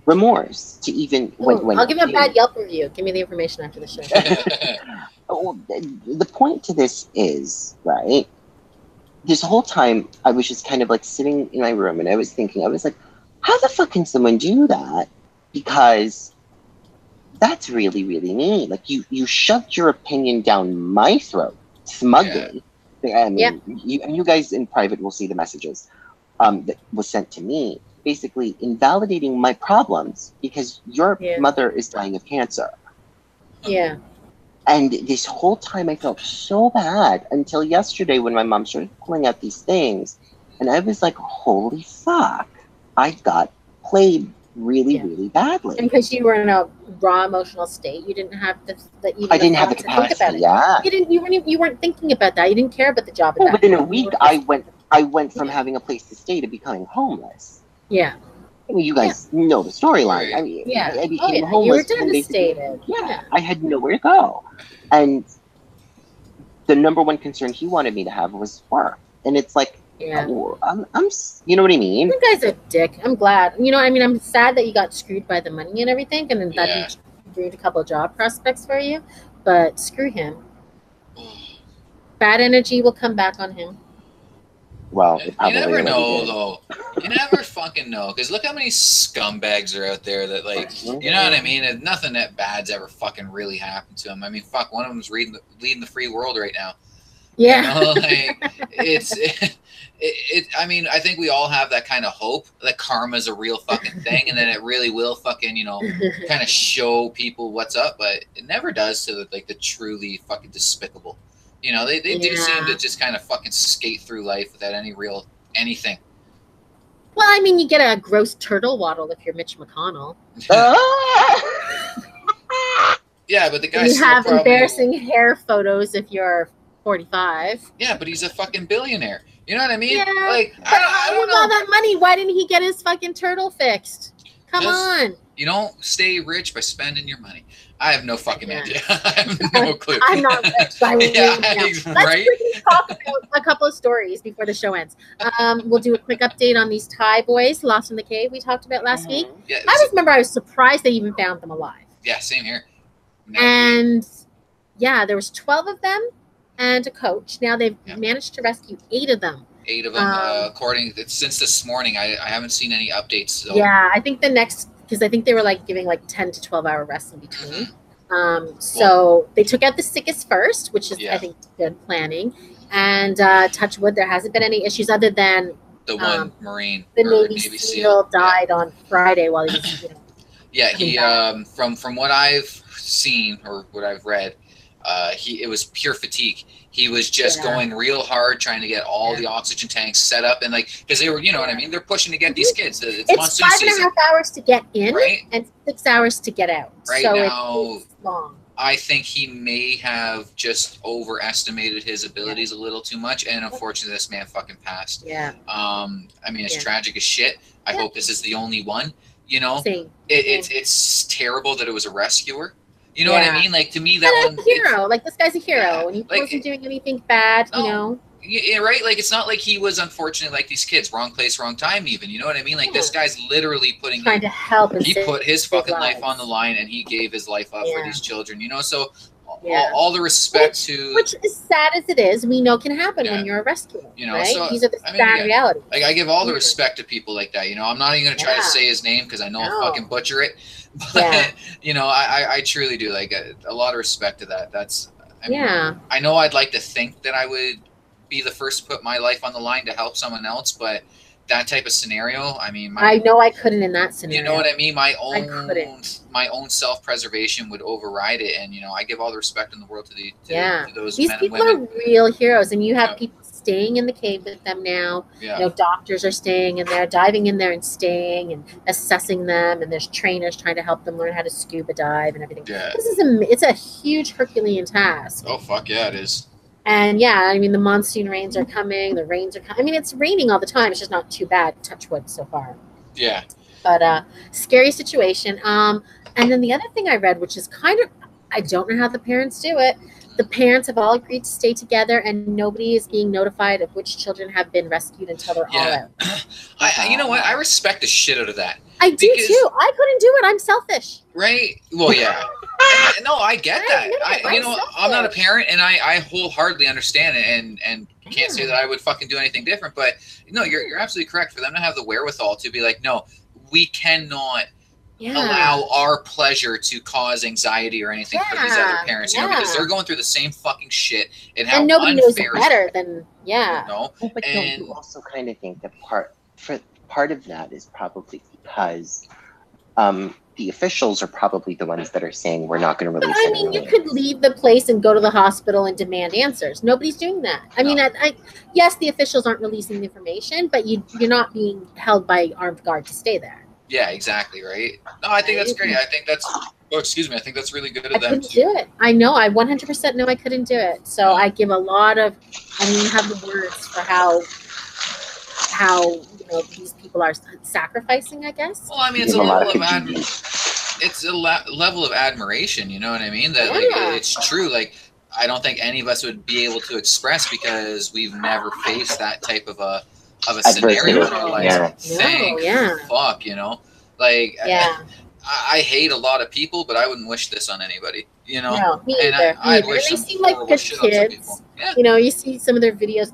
remorse to even when I'll give him a bad Yelp review. Give me the information after the show. The point to this is, right, this whole time I was just kind of like sitting in my room and I was thinking, I was like, how the fuck can someone do that? Because that's really, really mean. Like you shoved your opinion down my throat smugly. Yeah. I mean, you guys in private will see the messages that was sent to me, basically invalidating my problems because your mother is dying of cancer. Yeah. And this whole time I felt so bad until yesterday when my mom started pulling out these things. And I was like, holy fuck. I got played really, really badly. And because you were in a raw emotional state, you didn't have I didn't have the capacity, yeah. You weren't thinking about that. You didn't care about the job at that within point. a week, I went from having a place to stay to becoming homeless. Yeah. I mean, you guys know the storyline. I mean, I became homeless. You were devastated. Yeah, I had nowhere to go. And the number one concern he wanted me to have was work. And it's like, I'm you know what I mean? You guy's a dick. I'm glad. You know, I mean, I'm sad that you got screwed by the money and everything, and that he ruined a couple of job prospects for you. But screw him. Bad energy will come back on him. Well, you never know, though. You never fucking know. Because look how many scumbags are out there that, like, you know what I mean? And nothing that bad's ever fucking really happened to him. I mean, fuck, one of them's leading the free world right now. Yeah. You know, like, I mean, I think we all have that kind of hope that karma's a real fucking thing, and then it really will fucking, you know, kind of show people what's up, but it never does to the truly fucking despicable. You know, they do seem to just kind of fucking skate through life without any real anything. Well, I mean, you get a gross turtle waddle if you're Mitch McConnell. Yeah, but the guy you have embarrassing hair photos if you're 45. Yeah, but he's a fucking billionaire. You know what I mean? Yeah, like, but I don't know. All that money, why didn't he get his fucking turtle fixed? Come on. You don't stay rich by spending your money. I have no fucking idea. I have no clue. I'm not rich. I will Let's talk about a couple of stories before the show ends. We'll do a quick update on these Thai boys lost in the cave we talked about last week. Yeah, I just remember I was surprised they even found them alive. Yeah, same here. And there was 12 of them and a coach. Now they've managed to rescue 8 of them. 8 of them, according since this morning. I haven't seen any updates. So. Yeah, I think the next, because I think they were like giving like 10 to 12 hour rests in between. So they took out the sickest first, which is I think good planning. And touch wood, there hasn't been any issues other than the one Marine, the Navy SEAL died on Friday while he was. He from what I've seen or what I've read, it was pure fatigue. He was just going real hard trying to get all the oxygen tanks set up, and like, because they were, you know what I mean, they're pushing to get these kids. It's monsoon 5.5 hours to get in, and 6 hours to get out. Right so now, it's long. I think he may have just overestimated his abilities a little too much, and unfortunately, this man fucking passed. Yeah. I mean, it's tragic as shit. I hope this is the only one. You know, it's terrible that it was a rescuer. You know what I mean? Like, to me, that one... a hero. Like, this guy's a hero. And he wasn't doing anything bad, you know? Yeah, right? Like, it's not like he was unfortunate like these kids. Wrong place, wrong time, even. You know what I mean? Like, this guy's literally trying to help. He put his fucking life on the line, and he gave his life up for these children. You know, so... All the respect to... Which, as sad as it is, we know can happen when you're a rescuer, you know, right? So, these are the sad realities. Like, I give all the respect to people like that, you know. I'm not even going to try to say his name because I know I'll fucking butcher it. But, you know, I truly do. Like, a lot of respect to that. That's... I mean, I know I'd like to think that I would be the first to put my life on the line to help someone else, but... that type of scenario, I mean, I know I couldn't in that scenario. You know what I mean? My own self-preservation would override it, and you know, I give all the respect in the world to those these men people and women. are real heroes, and you have people staying in the cave with them now. You know, doctors are staying in there, diving in there and staying and assessing them, and there's trainers trying to help them learn how to scuba dive and everything. This is it's a huge Herculean task. Oh fuck yeah, it is. And I mean, the monsoon rains are coming. The rains are coming. I mean, it's raining all the time. It's just not too bad. Touch wood so far. Yeah. But scary situation. And then the other thing I read, which is kind of, I don't know how the parents do it. The parents have all agreed to stay together, and nobody is being notified of which children have been rescued until they're all out. You know what? I respect the shit out of that. I do too. I couldn't do it. I'm selfish. Right? Well, yeah. No, I get that. I'm not a parent, and I wholeheartedly understand it, and can't say that I would fucking do anything different. But no, you're absolutely correct. For them to have the wherewithal to be like, no, we cannot allow our pleasure to cause anxiety or anything for these other parents, you know, because they're going through the same fucking shit, and how nobody knows unfair better than No, but don't you also kind of think that part of that is probably because the officials are probably the ones that are saying we're not going to But release I mean, any you names. could leave the place and go to the hospital and demand answers. Nobody's doing that. I mean, yes, the officials aren't releasing the information, but you're not being held by armed guard to stay there. Yeah, exactly, right? No, I think that's great. I think that's, oh, excuse me, I think that's really good of I them couldn't too. do it. I know. I 100% know I couldn't do it. So I give a lot of, I don't even have the words for how these people are sacrificing, I guess. Well, I mean, it's a level of admiration, you know what I mean? That like it's true. Like, I don't think any of us would be able to express because we've never faced that type of a scenario in our lives. Thank fuck, you know? Like, I hate a lot of people, but I wouldn't wish this on anybody, you know? No, me either. I'd wish they some seem like good kids. Yeah. You know, you see some of their videos,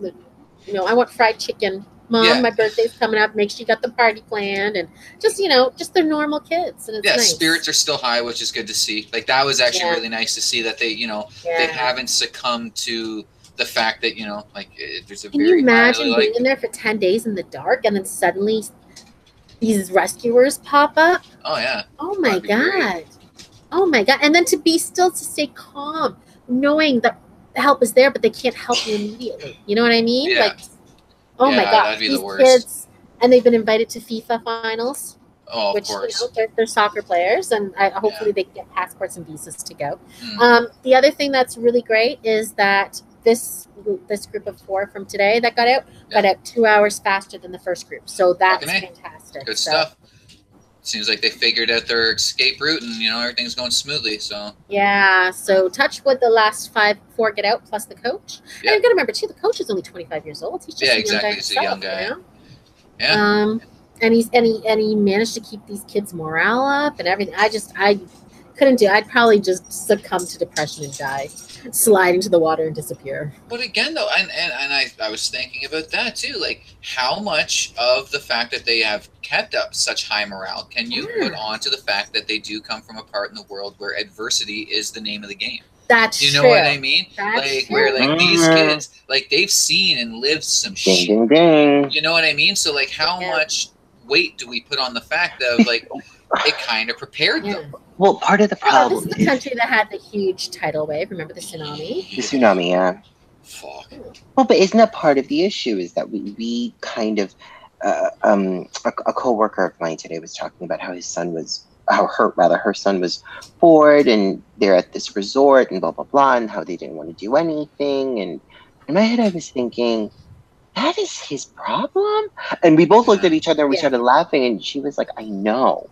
you know, I want fried chicken. Mom, my birthday's coming up. Make sure you got the party planned, and just, you know, just they're normal kids. And it's nice. Spirits are still high, which is good to see. Like, that was actually really nice to see that they, you know, they haven't succumbed to the fact that, you know, like, there's a Can you imagine being in there for 10 days in the dark and then suddenly these rescuers pop up? Oh, yeah. Oh, my God. Oh, my God. And then to stay calm, knowing that help is there, but they can't help you immediately. You know what I mean? Yeah. Like, oh my God, that'd be these the worst. kids, and they've been invited to FIFA finals. Oh, which, of course. You know, they're soccer players, and hopefully they can get passports and visas to go. The other thing that's really great is that this group of 4 from today that got out 2 hours faster than the first group. So that's fantastic. Good stuff. Seems like they figured out their escape route, and you know everything's going smoothly. So yeah. So touch wood, the last 4 get out plus the coach. Yeah. And you got to remember too, the coach is only 25 years old. He's just He's a young guy. You know? Yeah. And he managed to keep these kids' morale up and everything. I couldn't do it. I'd probably just succumb to depression and die, slide into the water and disappear. But again, though, and I was thinking about that too. Like, how much of the fact that they have kept up such high morale can you put onto the fact that they do come from a part in the world where adversity is the name of the game? That's true. You know what I mean? Where like these kids, like they've seen and lived some shit. Ding, ding. You know what I mean? So like, how much weight do we put on the fact of like it kind of prepared them? Well, part of the problem this is the country that had the huge tidal wave. Remember the tsunami? The tsunami, yeah. Fuck. Well, but isn't that part of the issue? Is that we kind of a coworker of mine today was talking about how her son was bored and they're at this resort and blah blah blah, and how they didn't want to do anything. And in my head, I was thinking, that is his problem. And we both looked at each other and we started laughing. And she was like, I know.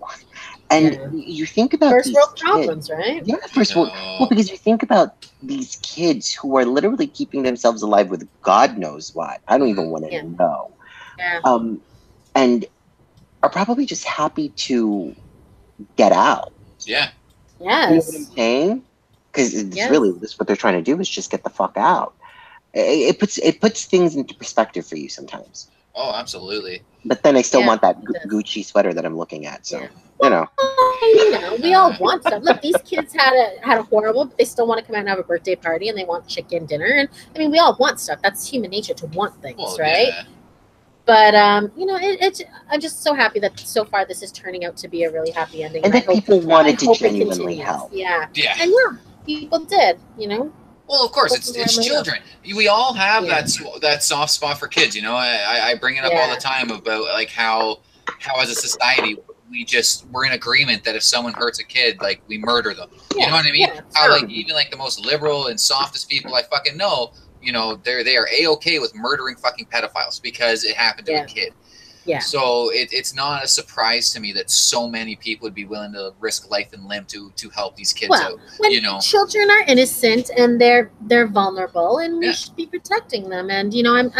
And you think about first world kids, problems, right? Yeah, first world. Well, because you think about these kids who are literally keeping themselves alive with God knows what. I don't even want to know. Yeah. And are probably just happy to get out. Yeah. Yes. You know what I'm saying? Because it's really what they're trying to do is just get the fuck out. It puts things into perspective for you sometimes. Oh, absolutely. But then I still want that Gucci sweater that I'm looking at. So you know, we all want stuff. Look, these kids had a horrible, but they still want to come out and have a birthday party, and they want chicken dinner. And I mean, we all want stuff. That's human nature to want things, right? Yeah. But you know, I'm just so happy that so far this is turning out to be a really happy ending. And that people wanted to genuinely help. Yeah. Yeah. And people did. You know. Well, of course, it's children. We all have that soft spot for kids. You know, I bring it up all the time about like how as a society we're in agreement that if someone hurts a kid, like we murder them. You know what I mean? How like even like the most liberal and softest people I fucking know, you know, they are A-okay with murdering fucking pedophiles because it happened to a kid. Yeah. So it's not a surprise to me that so many people would be willing to risk life and limb to help these kids out. When you know, children are innocent and they're vulnerable, and we should be protecting them. And you know,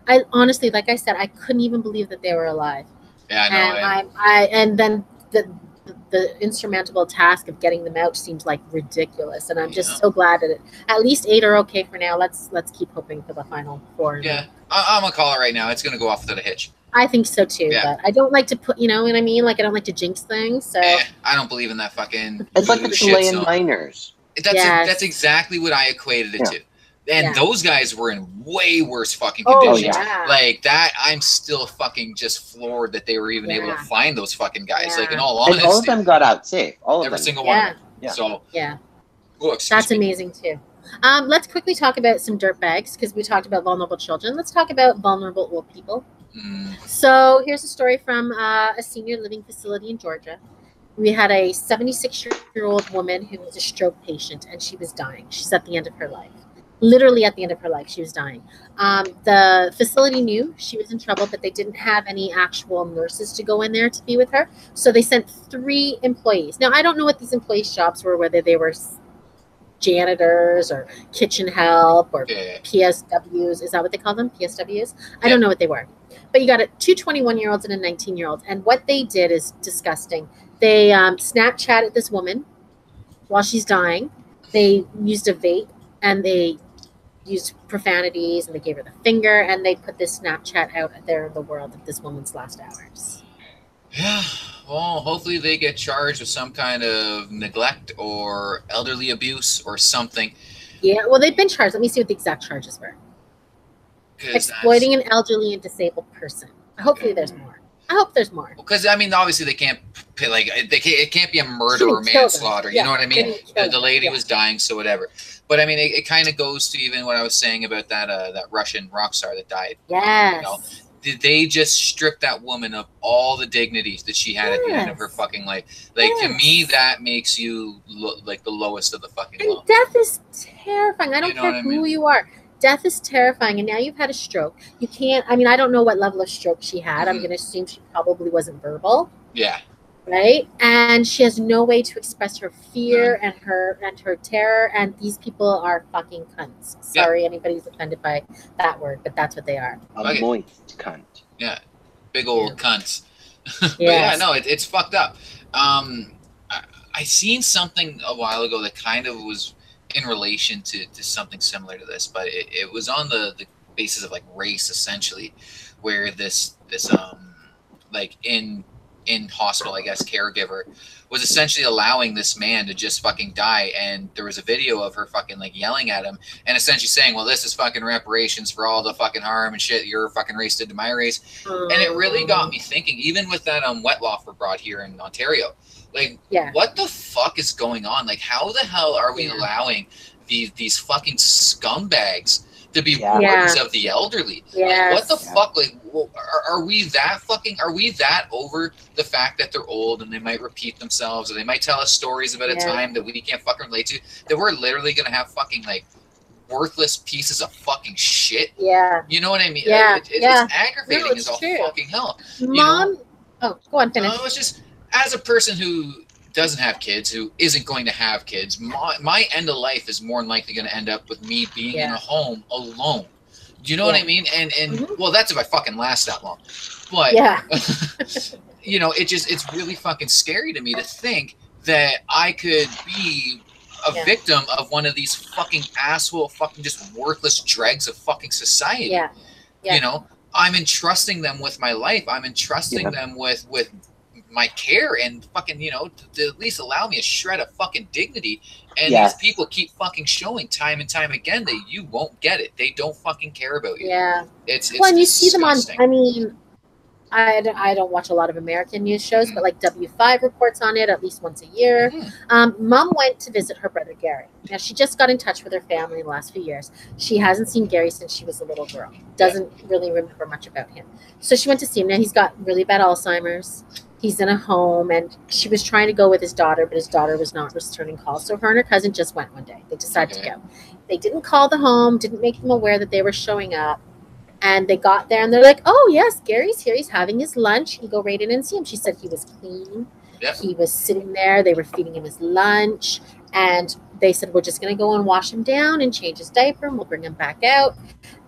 I honestly, like I said, I couldn't even believe that they were alive. Yeah, I know. And then the insurmountable task of getting them out seems like ridiculous. And I'm just so glad that at least 8 are okay for now. Let's keep hoping for the final 4. Yeah, I'm gonna call it right now. It's gonna go off without a hitch. I think so too, but I don't like to put, you know what I mean? Like, I don't like to jinx things. So I don't believe in that fucking. It's like the Chilean miners. That's exactly what I equated it to. And those guys were in way worse fucking Oh, conditions. yeah. Like that, I'm still fucking just floored that they were even able to find those fucking guys. Like, in all And honesty, all of them got out safe. All of every them. single one of them. Yeah. So, Yeah. oh, excuse That's me. amazing too. Let's quickly talk about some dirtbags because we talked about vulnerable children. Let's talk about vulnerable old people. So here's a story from a senior living facility in Georgia. We had a 76-year-old woman who was a stroke patient, and she was dying. She's at the end of her life. Literally at the end of her life, she was dying. The facility knew she was in trouble, but they didn't have any actual nurses to go in there to be with her. So they sent 3 employees. Now, I don't know what these employees' jobs were, whether they were janitors or kitchen help or PSWs. Is that what they call them? PSWs? I don't know what they were. But you got 2 21-year-olds and a 19-year-old. And what they did is disgusting. They Snapchatted this woman while she's dying. They used a vape and they used profanities and they gave her the finger and they put this Snapchat out there in the world of this woman's last hours. Yeah. Well, hopefully they get charged with some kind of neglect or elderly abuse or something. Yeah, well, they've been charged. Let me see what the exact charges were. Exploiting an elderly and disabled person. Hopefully there's more. I hope there's more. Because, I mean, obviously they can't, it can't be a murder or manslaughter. You know what I mean? The lady was dying, so whatever. But, I mean, it kind of goes to even what I was saying about that Russian rock star that died. Yes. You know? Did they just strip that woman of all the dignities that she had at the end of her fucking life? Like, to me, that makes you look like the lowest of the fucking low. And death is terrifying. I don't care who you are. Death is terrifying. And now you've had a stroke. You can't, I mean, I don't know what level of stroke she had. I'm going to assume she probably wasn't verbal. Yeah. Right? And she has no way to express her fear and her terror. And these people are fucking cunts. Sorry, anybody's offended by that word, but that's what they are. A moist cunt. Yeah. Big old cunts. But yeah, no, it's fucked up. I seen something a while ago that kind of was in relation to something similar to this, but it was on the basis of like race, essentially, where this like in hospital, I guess, caregiver was essentially allowing this man to just fucking die, and there was a video of her fucking like yelling at him and essentially saying, well, this is fucking reparations for all the fucking harm and shit your fucking race did to my race. And it really got me thinking, even with that Wetloff brought here in Ontario, like, what the fuck is going on? Like, how the hell are we allowing these fucking scumbags to be wardens of the elderly? Like, what the fuck? Like, are we that over the fact that they're old and they might repeat themselves, or they might tell us stories about a time that we can't fucking relate to, that we're literally gonna have fucking like worthless pieces of fucking shit? You know what I mean? It's aggravating as all fucking hell. Mom, oh, go on, finish. No, it's just, as a person who doesn't have kids, who isn't going to have kids, my end of life is more than likely going to end up with me being in a home alone. Do you know what I mean? And well, that's if I fucking last that long. But you know, it's really fucking scary to me to think that I could be a victim of one of these fucking asshole, fucking just worthless dregs of fucking society. You know, I'm entrusting them with my life. I'm entrusting them with my care and fucking, you know, to at least allow me a shred of fucking dignity. And these people keep fucking showing time and time again that you won't get it. They don't fucking care about you. It's well, and you see them on, I mean, I don't watch a lot of American news shows, but like W5 reports on it at least once a year. Mom went to visit her brother Gary. Now, she just got in touch with her family in the last few years. She hasn't seen Gary since she was a little girl. Doesn't really remember much about him. So she went to see him. Now, he's got really bad Alzheimer's. He's in a home, and she was trying to go with his daughter, but his daughter was not returning calls. So her and her cousin just went one day. They decided to go. They didn't call the home, didn't make them aware that they were showing up. And they got there, and they're like, oh, yes, Gary's here. He's having his lunch. You go right in and see him. She said he was clean. He was sitting there. They were feeding him his lunch. And they said, we're just going to go and wash him down and change his diaper, and we'll bring him back out.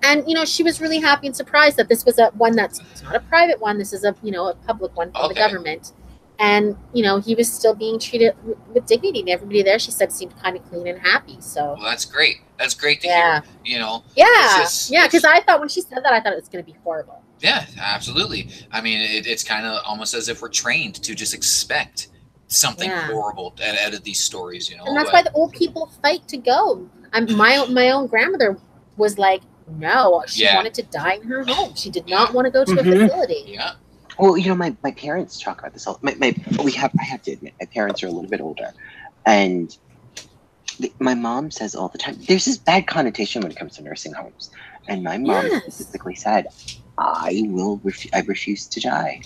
And, you know, she was really happy and surprised that this was one that's not a private one. This is a, you know, a public one from the government. And, you know, he was still being treated with dignity. And everybody there, she said, seemed kind of clean and happy. So, well, that's great. That's great to hear, you know. Because I thought when she said that, I thought it was going to be horrible. Yeah, absolutely. I mean, it's kind of almost as if we're trained to just expect something horrible out of these stories, you know. And that's why the old people fight to go. My own grandmother was like, no, she Yeah. wanted to die in her home. She did not want to go to a Mhm. facility. Yeah. Well, you know, my parents talk about this all. I have to admit, my parents are a little bit older, and my mom says all the time, there's this bad connotation when it comes to nursing homes, and my mom Yes. specifically said, I refuse to die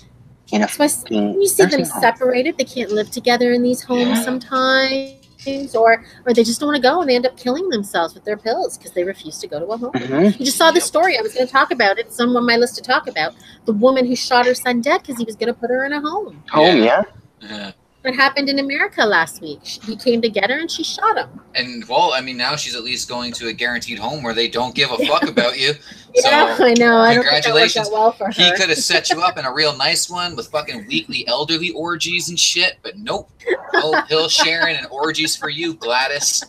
in a So you see them nursing home. separated. They can't live together in these homes Yeah. sometimes, or they just don't want to go and they end up killing themselves with their pills because they refuse to go to a home. Mhm. You just saw the Yep. story. I was going to talk about it. It's on my list to talk about. The woman who shot her son dead because he was going to put her in a home. Home, Yeah. yeah. It happened in America last week. He came to get her and she shot him. And well, I mean, now she's at least going to a guaranteed home where they don't give a fuck about you. Yeah, So I know. I don't think that congratulations. worked out well for her. He could have set you up in a real nice one with fucking weekly elderly orgies and shit, but nope. No pill sharing and orgies for you, Gladys.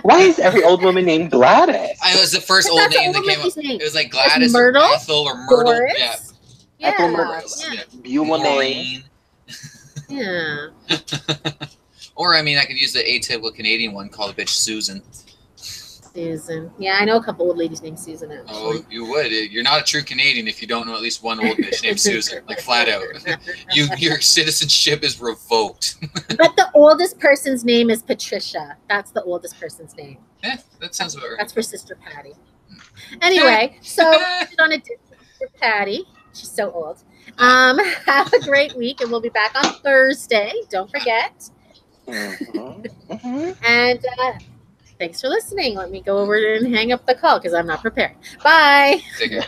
Why is every old woman named Gladys? I was the first old That's name an that old came up. lady's name. It was like Gladys Myrtle, or Ethel or Myrtle. Doris. Yeah. Ethel Yeah. Myrtle. Yeah. Beulah May. Maureen. Yeah. Or, I mean, I could use the atypical Canadian one called the bitch Susan. Susan. Yeah, I know a couple old ladies named Susan, actually. Oh, you would. You're not a true Canadian if you don't know at least one old bitch named Susan. Like, flat out. Your citizenship is revoked. But the oldest person's name is Patricia. That's the oldest person's name. Yeah, that sounds about right. That's for Sister Patty. Anyway, so on a Sister Patty. She's so old. Have a great week, and we'll be back on Thursday. Don't forget. Mhm. Mhm. And thanks for listening. Let me go over and hang up the call because I'm not prepared. Bye. Take care.